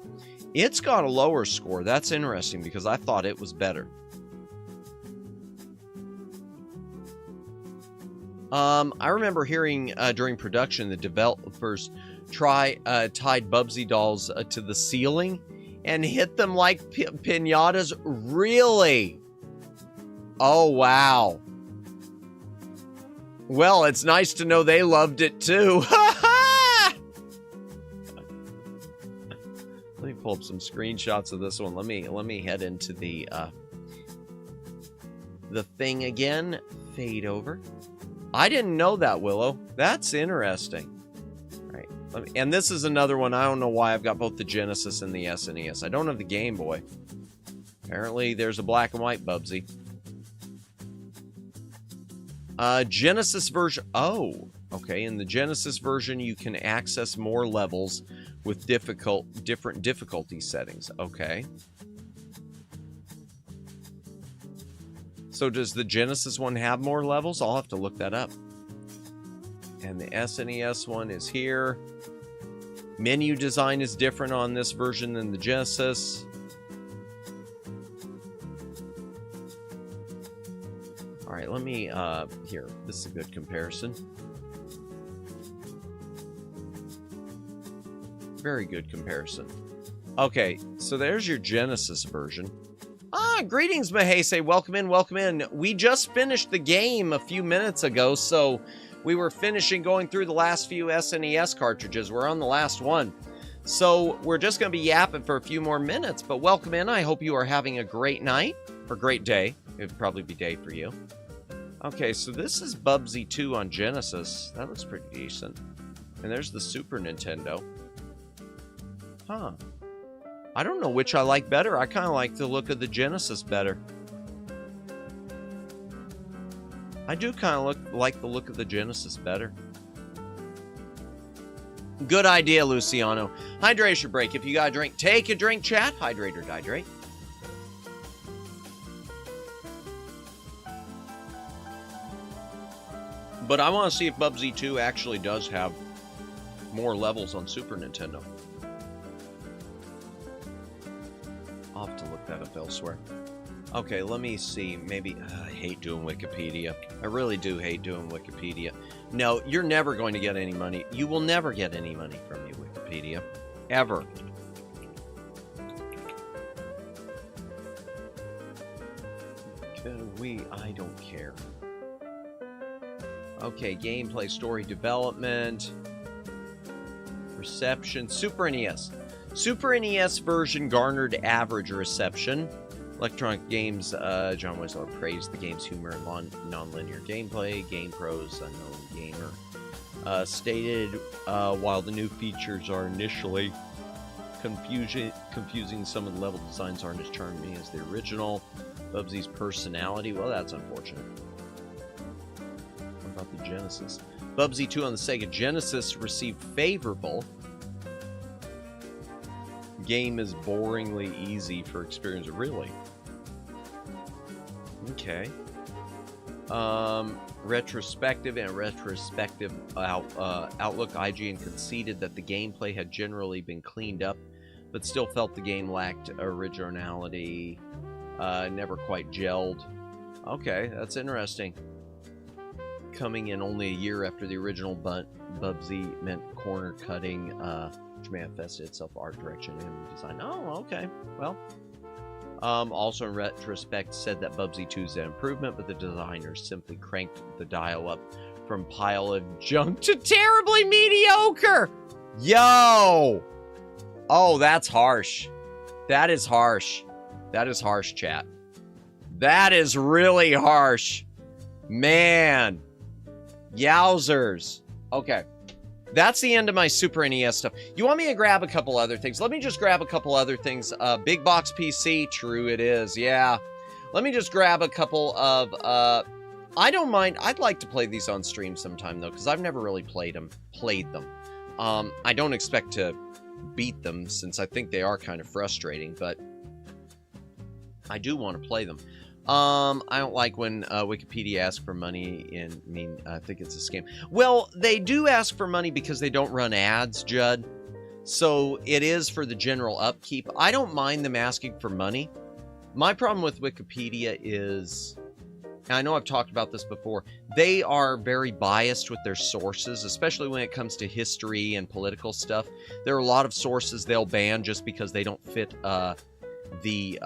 It's got a lower score. That's interesting, because I thought it was better. I remember hearing during production the developers tied Bubsy dolls to the ceiling and hit them like piñatas. Really? Oh, wow. Well, it's nice to know they loved it too. Let me pull up some screenshots of this one. Let me head into the thing again. Fade over. I didn't know that, Willow. That's interesting. All right. And this is another one. I don't know why I've got both the Genesis and the SNES. I don't have the Game Boy. Apparently, there's a black and white Bubsy. Genesis version. Oh, okay. In the Genesis version, you can access more levels with different difficulty settings. Okay. So does the Genesis one have more levels? I'll have to look that up. And the SNES one is here. Menu design is different on this version than the Genesis. All right, let me, here, this is a good comparison. Very good comparison. Okay, so there's your Genesis version. Greetings, Mahese. Welcome in, welcome in. We just finished the game a few minutes ago, so we were going through the last few SNES cartridges. We're on the last one. So we're just going to be yapping for a few more minutes, but welcome in. I hope you are having a great night, or great day. It would probably be day for you. Okay, so this is Bubsy 2 on Genesis. That looks pretty decent. And there's the Super Nintendo. Huh. I don't know which I like better. I kind of like the look of the Genesis better. I do kind of like the look of the Genesis better. Good idea, Luciano. Hydration break. If you got a drink, take a drink, chat. Hydrate or dihydrate. But I want to see if Bubsy 2 actually does have more levels on Super Nintendo. I'll have to look that up elsewhere. Okay, let me see. Maybe... I hate doing Wikipedia. I really do hate doing Wikipedia. No, you're never going to get any money. You will never get any money from me, Wikipedia. Ever. I don't care. Okay, gameplay, story development, reception, Super NES. Super NES version garnered average reception. Electronic Games, John Winslow praised the game's humor and non-linear gameplay. Game Pros, unknown gamer, stated while the new features are initially confusing, some of the level designs aren't as charming as the original. Bubsy's personality, well, that's unfortunate. What about the Genesis? Bubsy 2 on the Sega Genesis received favorable. Game is boringly easy for experience. Really? Okay. Retrospective outlook. IGN conceded that the gameplay had generally been cleaned up, but still felt the game lacked originality. Never quite gelled. Okay, that's interesting. Coming in only a year after the original Bubsy meant corner cutting, which manifested itself art direction and design. Oh, okay. Well, also in retrospect said that Bubsy 2 is an improvement, but the designers simply cranked the dial up from pile of junk to terribly mediocre. Yo! Oh, that's harsh. That is harsh. That is harsh, chat. That is really harsh. Man. Yowzers. Okay. That's the end of my Super NES stuff. You want me to grab a couple other things? Let me just grab a couple other things. Big Box PC. True it is. Yeah. Let me just grab a couple of... I don't mind. I'd like to play these on stream sometime, though, because I've never really played them. I don't expect to beat them, since I think they are kind of frustrating, but I do want to play them. I don't like when Wikipedia asks for money, I think it's a scam. Well, they do ask for money because they don't run ads, Judd. So it is for the general upkeep. I don't mind them asking for money. My problem with Wikipedia is, and I know I've talked about this before, they are very biased with their sources, especially when it comes to history and political stuff. There are a lot of sources they'll ban just because they don't fit the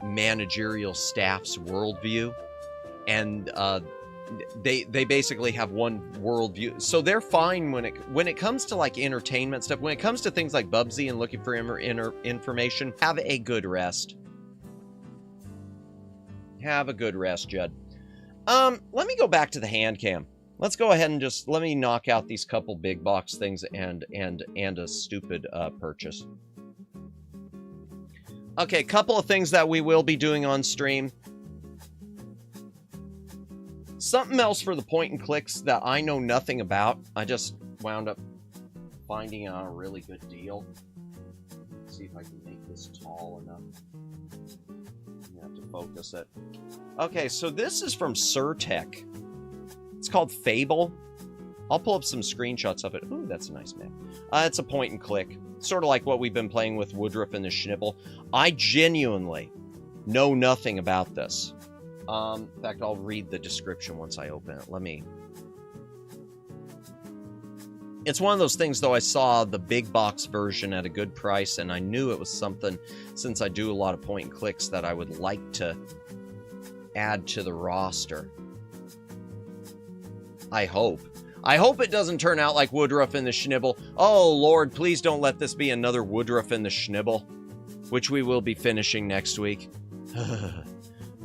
managerial staff's worldview, and they basically have one worldview, so they're fine when it comes to like entertainment stuff. When it comes to things like Bubsy and looking for information, have a good rest. Have a good rest, Judd. Let me go back to the Handcam. Let's go ahead and just let me knock out these couple big box things and a stupid purchase. Okay, a couple of things that we will be doing on stream. Something else for the point and clicks that I know nothing about. I just wound up finding out a really good deal. Let's see if I can make this tall enough. You have to focus it. Okay, so this is from Surtech. It's called Fable. I'll pull up some screenshots of it. Ooh, that's a nice map. It's a point and click. Sort of like what we've been playing with Woodruff and the Schnibble. I genuinely know nothing about this. In fact, I'll read the description once I open it. It's one of those things, though. I saw the big box version at a good price, and I knew it was something, since I do a lot of point and clicks, that I would like to add to the roster. I hope it doesn't turn out like Woodruff and the Schnibble. Oh, Lord, please don't let this be another Woodruff and the Schnibble, which we will be finishing next week.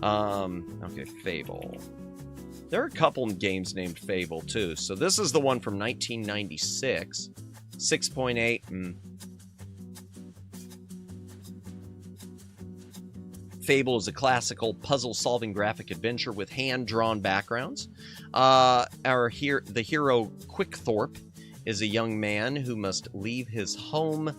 Okay, Fable. There are a couple games named Fable, too. So this is the one from 1996. 6.8. Fable is a classical puzzle-solving graphic adventure with hand-drawn backgrounds. The hero Quickthorpe is a young man who must leave his home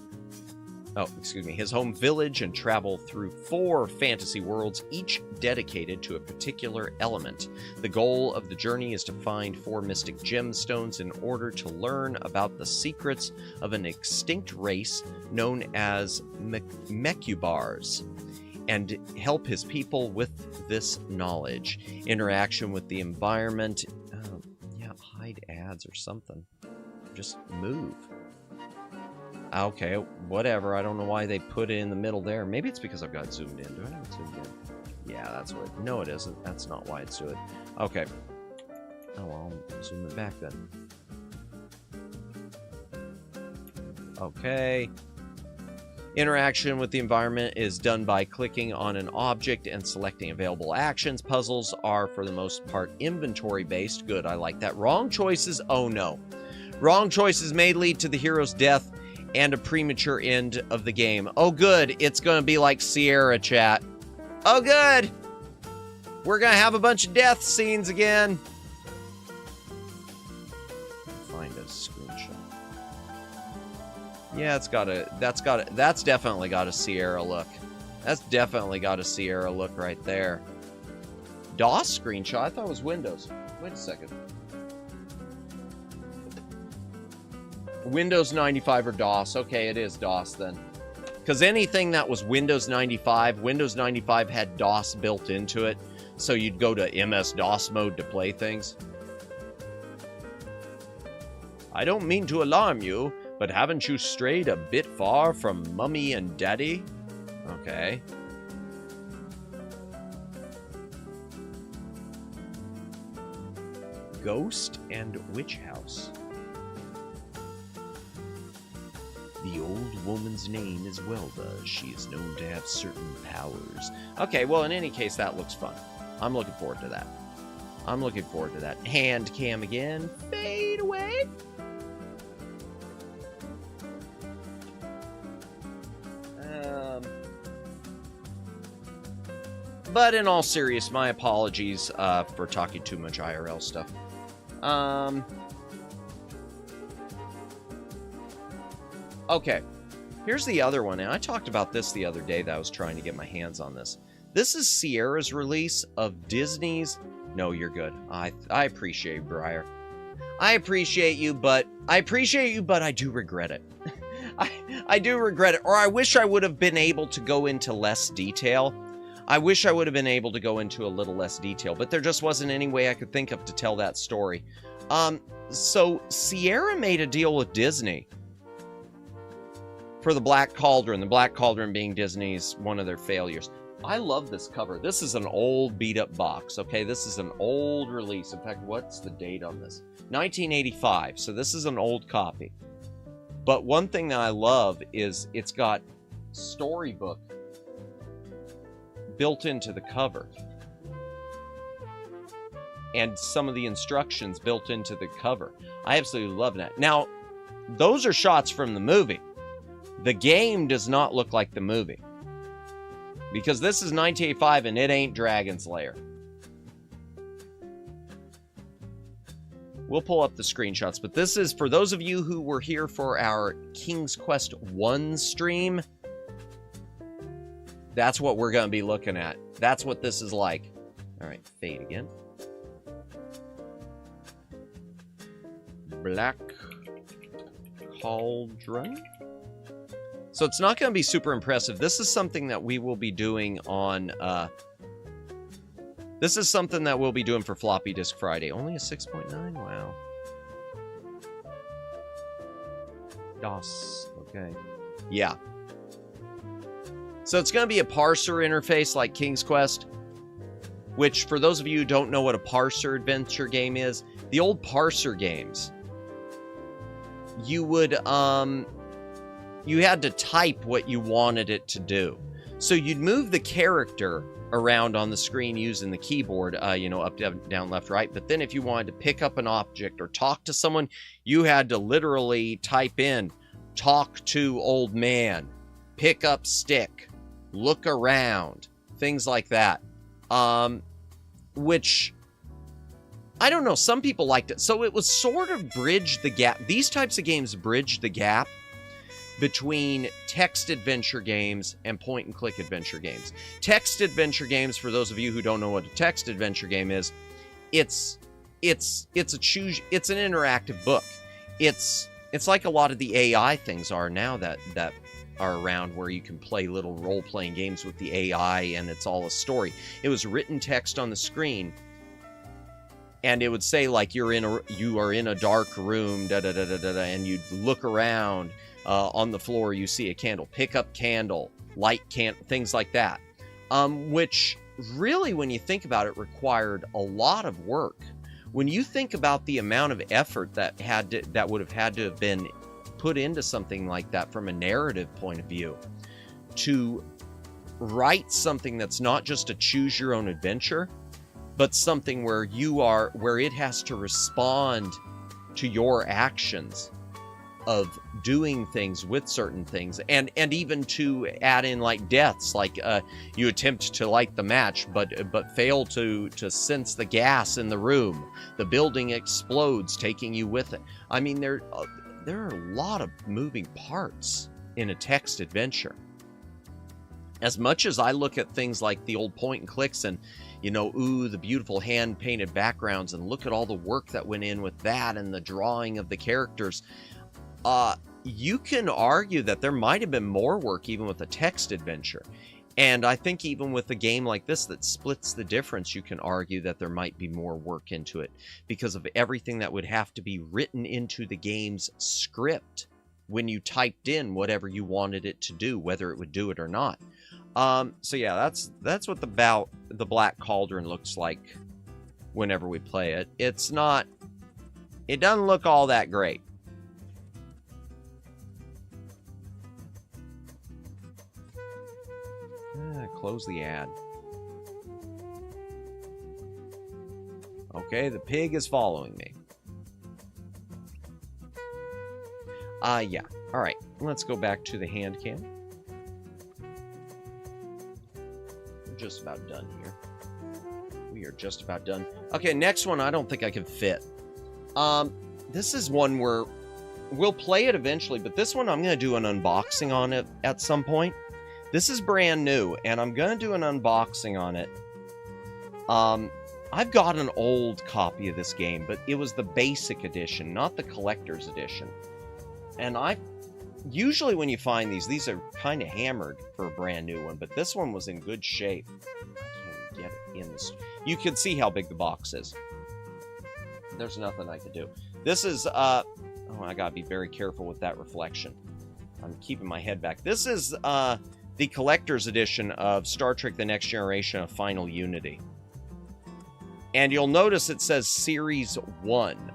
village and travel through 4 fantasy worlds, each dedicated to a particular element. The goal of the journey is to find 4 mystic gemstones in order to learn about the secrets of an extinct race known as mecubars, and help his people with this knowledge. Interaction with the environment. Hide ads or something. Just move. Okay, whatever. I don't know why they put it in the middle there. Maybe it's because I've got zoomed in. Do I have it zoomed in? Yeah, that's what... No, it isn't. That's not why it's doing it. Okay. Oh, well, I'll zoom it back then. Okay. Interaction with the environment is done by clicking on an object and selecting available actions. Puzzles are, for the most part, inventory-based. Good, I like that. Wrong choices? Oh, no. Wrong choices may lead to the hero's death and a premature end of the game. Oh, good. It's going to be like Sierra, chat. Oh, good. We're going to have a bunch of death scenes again. Find a screenshot. Yeah, that's definitely got a Sierra look. That's definitely got a Sierra look right there. DOS screenshot? I thought it was Windows. Wait a second. Windows 95 or DOS. Okay, it is DOS then. Because anything that was Windows 95 had DOS built into it. So you'd go to MS-DOS mode to play things. I don't mean to alarm you, but haven't you strayed a bit far from Mummy and Daddy? Okay. Ghost and Witch House. The old woman's name is Welva. She is known to have certain powers. Okay, well, in any case, that looks fun. I'm looking forward to that. I'm looking forward to that. Hand cam again. Fade away. But in all seriousness, my apologies for talking too much IRL stuff. Okay, here's the other one, and I talked about this the other day that I was trying to get my hands on this. This is Sierra's release of Disney's... No, you're good. I appreciate you, Briar. I appreciate you, but I do regret it. I do regret it, or I wish I would have been able to go into less detail. I wish I would have been able to go into a little less detail, but there just wasn't any way I could think of to tell that story. So Sierra made a deal with Disney for the Black Cauldron. The Black Cauldron being Disney's one of their failures. I love this cover. This is an old beat-up box, okay? This is an old release. In fact, what's the date on this? 1985, so this is an old copy. But one thing that I love is it's got storybook built into the cover. And some of the instructions built into the cover. I absolutely love that. Now, those are shots from the movie. The game does not look like the movie. Because this is 1985 and it ain't Dragon Slayer. We'll pull up the screenshots, but this is for those of you who were here for our King's Quest 1 stream. That's what we're going to be looking at. That's what this is like. All right, fade again. Black Cauldron. So it's not going to be super impressive. This is something that we will be doing on... this is something that we'll be doing for Floppy Disk Friday. Only a 6.9? Wow. DOS. Okay. Yeah. So it's going to be a parser interface like King's Quest, which for those of you who don't know what a parser adventure game is, the old parser games, you would, you had to type what you wanted it to do. So you'd move the character around on the screen using the keyboard, you know, up, down, left, right. But then if you wanted to pick up an object or talk to someone, you had to literally type in, talk to old man, pick up stick, look around, things like that. Which I don't know, some people liked it. So it was sort of bridge the gap. These types of games bridge the gap between text adventure games and point and click adventure games. Text adventure games, for those of you who don't know what a text adventure game is, it's an interactive book. It's like a lot of the AI things are now that are around, where you can play little role-playing games with the AI and it's all a story. It was written text on the screen, and it would say like you are in a dark room, and you'd look around. On the floor, you see a candle. Pick up candle, light things like that. Which really, when you think about it, required a lot of work. When you think about the amount of effort that would have had to have been put into something like that from a narrative point of view, to write something that's not just a choose your own adventure, but something where it has to respond to your actions of doing things with certain things, and even to add in like deaths, like you attempt to light the match but fail to sense the gas in the room, the building explodes, taking you with it. I mean, there are a lot of moving parts in a text adventure. As much as I look at things like the old point and clicks and, you know, the beautiful hand painted backgrounds, and look at all the work that went in with that and the drawing of the characters, you can argue that there might have been more work even with a text adventure. And I think even with a game like this that splits the difference, you can argue that there might be more work into it because of everything that would have to be written into the game's script when you typed in whatever you wanted it to do, whether it would do it or not. So yeah, that's what the Black Cauldron looks like whenever we play it. It doesn't look all that great. Close the ad. Okay, the pig is following me. Yeah. All right, let's go back to the hand cam. We're just about done here. We are just about done. Okay, next one I don't think I can fit. This is one where we'll play it eventually, but this one I'm going to do an unboxing on it at some point. This is brand new, and I'm going to do an unboxing on it. I've got an old copy of this game, but it was the basic edition, not the collector's edition. And usually when you find these are kind of hammered for a brand new one, but this one was in good shape. I can't get it in this. You can see how big the box is. There's nothing I could do. This is, oh, I gotta be very careful with that reflection. I'm keeping my head back. This is, the collector's edition of Star Trek The Next Generation of Final Unity. And you'll notice it says Series 1.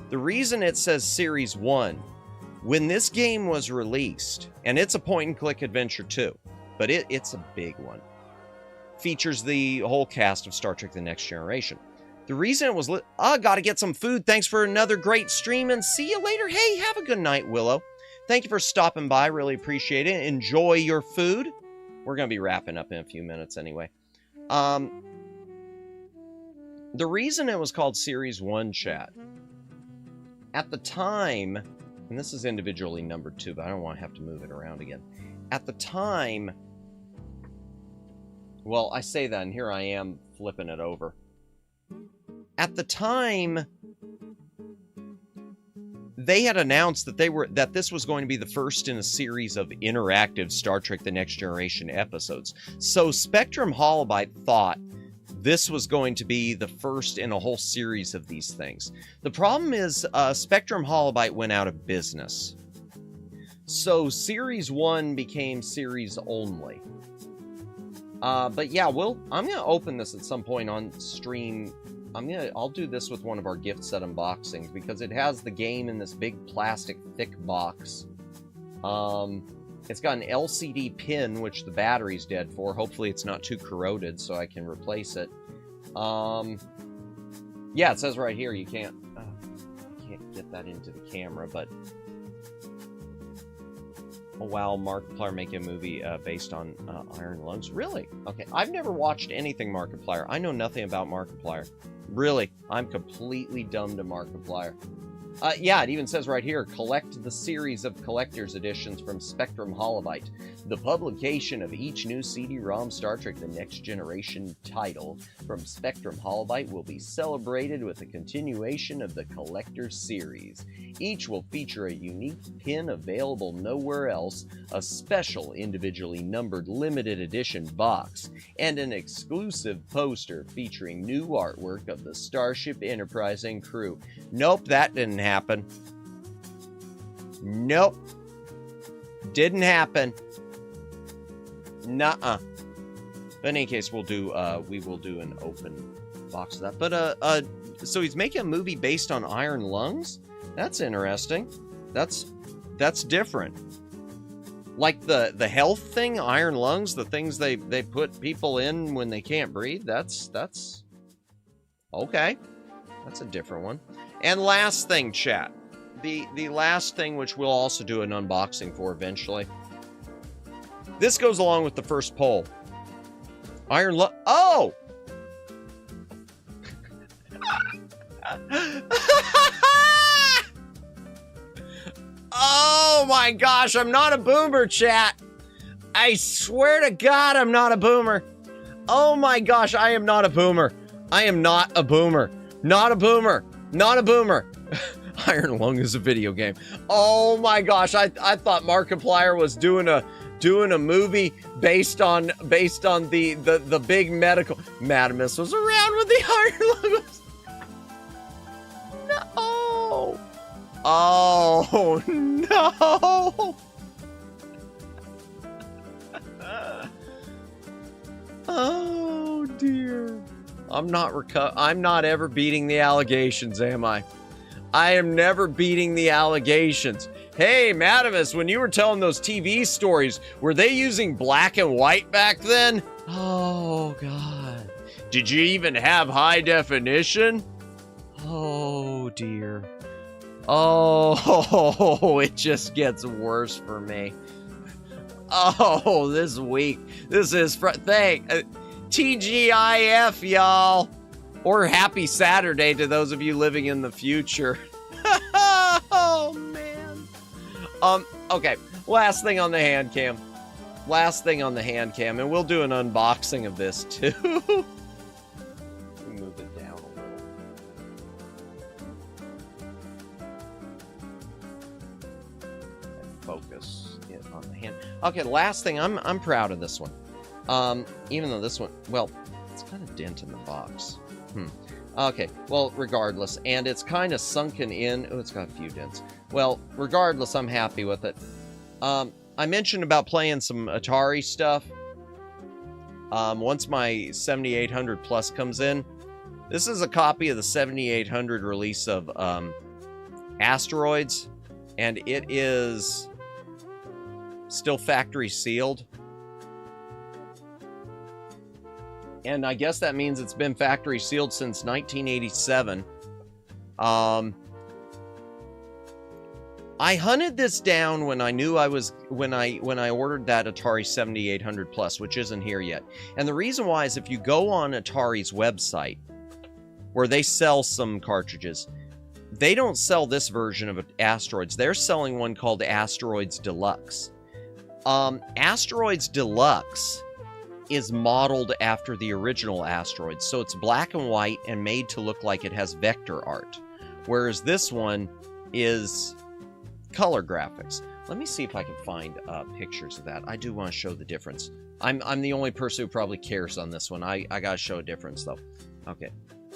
The reason it says Series 1, when this game was released, and it's a point-and-click adventure too, but it's a big one, features the whole cast of Star Trek The Next Generation. The reason it was gotta get some food. Thanks for another great stream, and see you later. Hey, have a good night, Willow. Thank you for stopping by. Really appreciate it. Enjoy your food. We're going to be wrapping up in a few minutes anyway. The reason it was called Series 1, chat, at the time, and this is individually numbered too, but I don't want to have to move it around again. At the time, well, I say that, and here I am flipping it over. At the time, they had announced that this was going to be the first in a series of interactive Star Trek The Next Generation episodes. So Spectrum Holobyte thought this was going to be the first in a whole series of these things. The problem is Spectrum Holobyte went out of business. So Series 1 became Series only. But yeah, I'm going to open this at some point on stream. I'll do this with one of our gift set unboxings because it has the game in this big plastic thick box. It's got an LCD pin, which the battery's dead for. Hopefully it's not too corroded so I can replace it. Yeah, it says right here you can't get that into the camera, but Oh, wow, Markiplier making a movie based on Iron Lungs. Really? Okay, I've never watched anything Markiplier. I know nothing about Markiplier. Really, I'm completely dumb to Markiplier. Yeah, it even says right here, collect the series of collector's editions from Spectrum Holobyte. The publication of each new CD-ROM Star Trek The Next Generation title from Spectrum Holobyte will be celebrated with a continuation of the collector's series. Each will feature a unique pin available nowhere else, a special individually numbered limited edition box, and an exclusive poster featuring new artwork of the Starship Enterprise and crew. Nope, that didn't happen. Nope. Didn't happen. Nuh-uh. But in any case, we will do an open box of that. But so he's making a movie based on Iron Lungs? That's interesting. That's different. Like the health thing, Iron Lungs, the things they put people in when they can't breathe, that's okay. That's a different one. And last thing, chat. The last thing, which we'll also do an unboxing for eventually. This goes along with the first poll. Iron Lung. Oh! Oh my gosh, I'm not a boomer, chat. I swear to God, I'm not a boomer. Oh my gosh, I am not a boomer. I am not a boomer. Not a boomer. Not a boomer. Iron Lung is a video game. Oh my gosh, I thought Markiplier was doing a movie based on the big medical. Madamus was around with the Iron Lung. No. Oh no. Oh dear. I'm not ever beating the allegations, am I? I am never beating the allegations. Hey, Madamus, when you were telling those TV stories, were they using black and white back then? Oh, God. Did you even have high definition? Oh, dear. Oh, it just gets worse for me. Oh, this week. This is TGIF, y'all. Or happy Saturday to those of you living in the future. Oh, man. Okay. Last thing on the hand cam. Last thing on the hand cam. And we'll do an unboxing of this, too. Move it down a little. And focus it on the hand. Okay, last thing. I'm proud of this one. Even though this one, well, it's got a dent in the box. Okay, well, regardless, and it's kind of sunken in. Oh, it's got a few dents. Well, regardless, I'm happy with it. I mentioned about playing some Atari stuff. Once my 7800 Plus comes in, this is a copy of the 7800 release of Asteroids, and it is still factory sealed. And I guess that means it's been factory sealed since 1987. I hunted this down when I knew when I ordered that Atari 7800 Plus, which isn't here yet. And the reason why is if you go on Atari's website, where they sell some cartridges, they don't sell this version of Asteroids. They're selling one called Asteroids Deluxe. Asteroids Deluxe is modeled after the original Asteroids, so it's black and white and made to look like it has vector art, whereas this one is color graphics. Let me see if I can find pictures of that. I do want to show the difference. I'm the only person who probably cares on this one. I gotta show a difference though. Okay,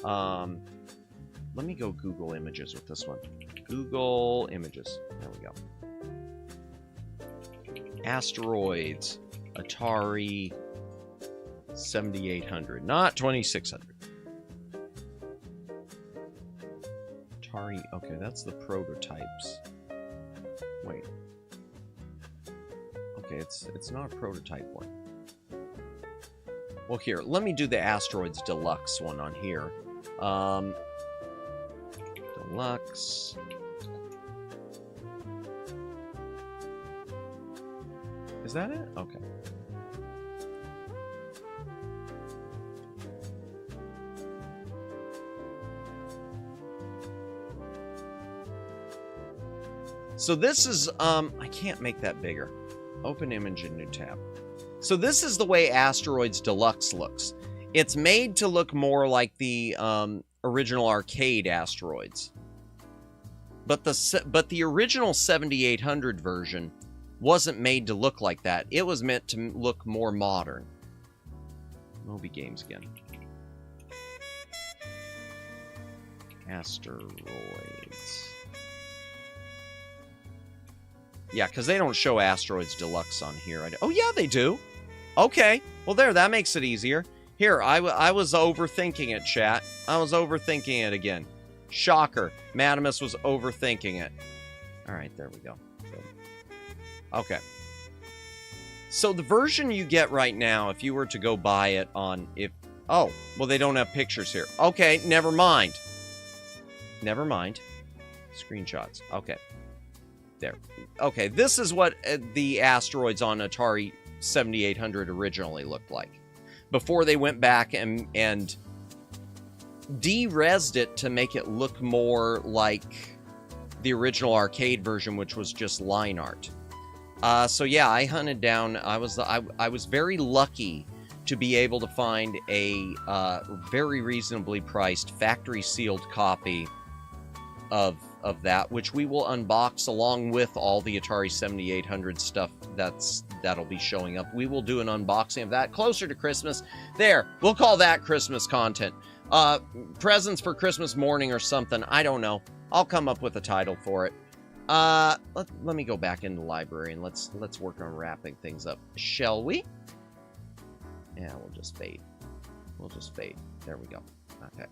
let me go Google Images with this one. Google Images. There we go. Asteroids Atari 7800, not 2600. Atari, okay, that's the prototypes. Wait. Okay, it's not a prototype one. Well, here, let me do the Asteroids Deluxe one on here. Deluxe. Is that it? Okay. So this is, I can't make that bigger. Open image in new tab. So this is the way Asteroids Deluxe looks. It's made to look more like the original arcade Asteroids. But the original 7800 version wasn't made to look like that. It was meant to look more modern. Moby Games again. Asteroids. Yeah, because they don't show Asteroids Deluxe on here. Oh, yeah, they do. Okay. Well, there, that makes it easier. Here, I was overthinking it, chat. I was overthinking it again. Shocker. Madamus was overthinking it. All right, there we go. Okay. So the version you get right now, if you were to go buy it on... Oh, well, they don't have pictures here. Okay, never mind. Never mind. Screenshots. Okay. There. Okay, this is what the Asteroids on Atari 7800 originally looked like. Before they went back and de-resed it to make it look more like the original arcade version, which was just line art. So yeah, I hunted down, I was very lucky to be able to find a very reasonably priced factory sealed copy of that, which we will unbox along with all the Atari 7800 stuff that'll be showing up. We will do an unboxing of that closer to Christmas. There, we'll call that Christmas content. Presents for Christmas morning or something. I don't know. I'll come up with a title for it. Let me go back into the library and let's work on wrapping things up, shall we? Yeah, we'll just fade. We'll just fade. There we go. Okay.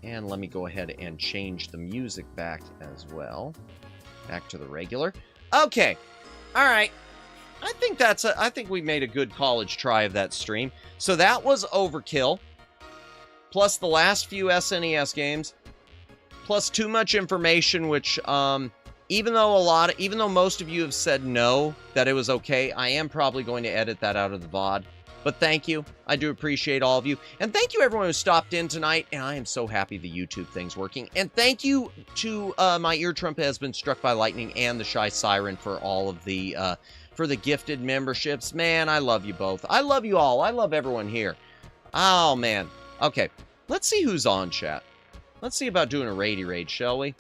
And let me go ahead and change the music back as well. Back to the regular. Okay. All right. I think we made a good college try of that stream. So that was Overkill. Plus the last few SNES games. Plus too much information, which, even though most of you have said no, that it was okay, I am probably going to edit that out of the VOD. But thank you. I do appreciate all of you. And thank you everyone who stopped in tonight. And I am so happy the YouTube thing's working. And thank you to my ear trumpet has been struck by lightning and the Shy Siren for all of the gifted memberships. Man, I love you both. I love you all. I love everyone here. Oh, man. Okay. Let's see who's on, chat. Let's see about doing a raidy raid, shall we?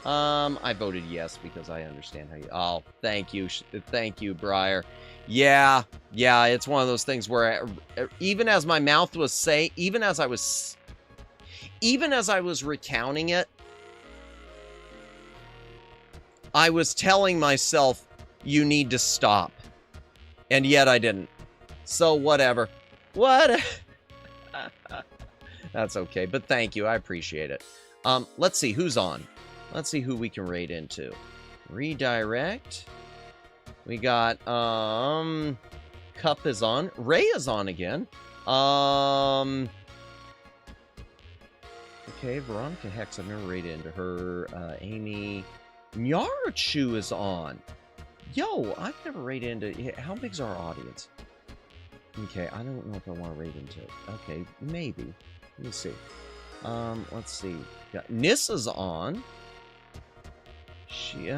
I voted yes because I understand how you... Oh, thank you. Thank you, Briar. Yeah, it's one of those things where even as my mouth was saying, even as I was recounting it, I was telling myself, you need to stop. And yet I didn't. So whatever. What? That's okay, but thank you. I appreciate it. Let's see who's on. Let's see who we can raid into. Redirect. We got, Cup is on. Ray is on again. Okay, Veronica Hex, I've never raided into her. Amy. Nyarachu is on. Yo, I've never raided into... How big's our audience? Okay, I don't know if I want to raid into it. Okay, maybe. Let me see. Let's see. Got Nissa's on. She,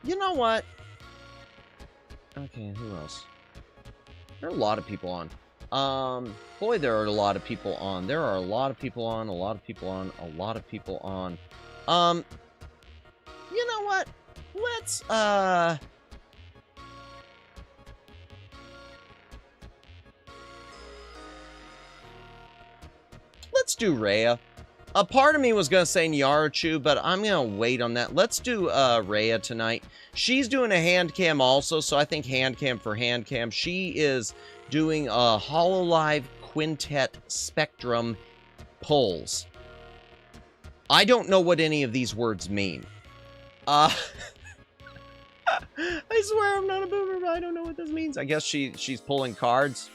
you know what? Okay, who else? There are a lot of people on. Boy, there are a lot of people on. There are a lot of people on, a lot of people on, a lot of people on. You know what? Let's, let's do Rhea. A part of me was going to say Nyarachu, but I'm going to wait on that. Let's do Rhea tonight. She's doing a Handcam also, so I think Handcam for Handcam. She is doing a HoloLive Quintet Spectrum pulls. I don't know what any of these words mean. I swear I'm not a boomer, but I don't know what this means. I guess she's pulling cards,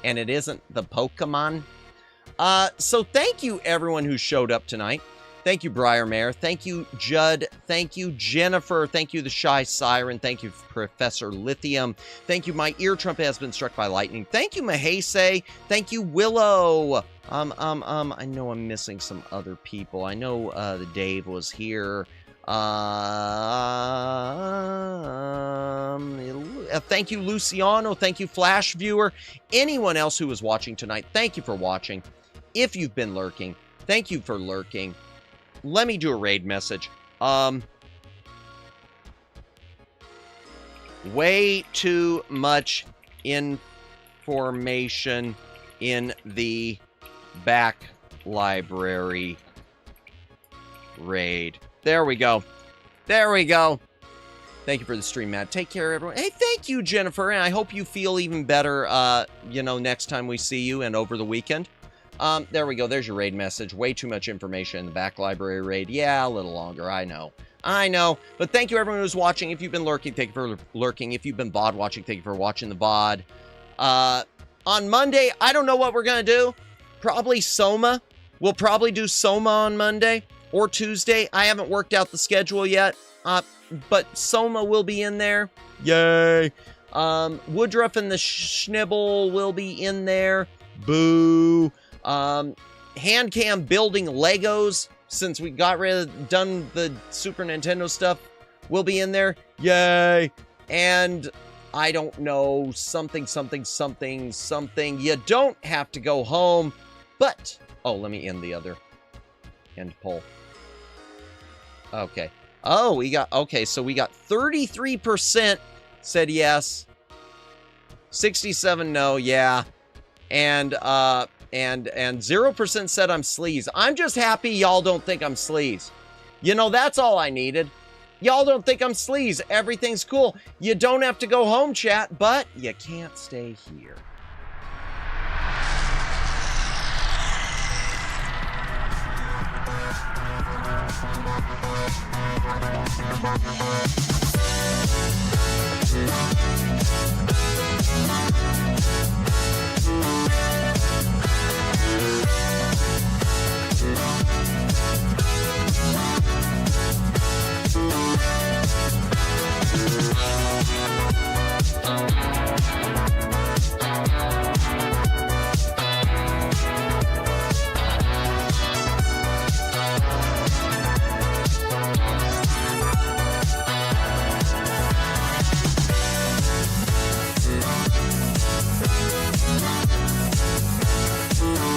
and it isn't the Pokemon. So thank you everyone who showed up tonight. Thank you, Briarmare. Thank you, Judd. Thank you, Jennifer. Thank you, the Shy Siren. Thank you, Professor Lithium. Thank you, my ear trumpet has been struck by lightning. Thank you, Mahase. Thank you, Willow. I know I'm missing some other people. I know the Dave was here. Thank you, Luciano. Thank you, Flash Viewer. Anyone else who was watching tonight, thank you for watching. If you've been lurking, thank you for lurking. Let me do a raid message. Way too much information in the back library raid. There we go. There we go. Thank you for the stream, Matt. Take care, everyone. Hey, thank you, Jennifer. And I hope you feel even better, next time we see you and over the weekend. There we go. There's your raid message. Way too much information in the back library raid. Yeah, a little longer. I know. But thank you, everyone who's watching. If you've been lurking, thank you for lurking. If you've been VOD watching, thank you for watching the VOD. On Monday, I don't know what we're going to do. Probably Soma. We'll probably do Soma on Monday or Tuesday. I haven't worked out the schedule yet. But Soma will be in there. Yay. Woodruff and the Schnibble will be in there. Boo. Handcam building Legos, since we got done the Super Nintendo stuff, will be in there. Yay. And I don't know, something. You don't have to go home, but, oh, let me end the other end poll. Okay. Oh, so we got 33% said yes. 67 no, yeah. And 0% said I'm sleaze. I'm just happy y'all don't think I'm sleaze. You know, that's all I needed. Y'all don't think I'm sleaze. Everything's cool. You don't have to go home, chat, but you can't stay here.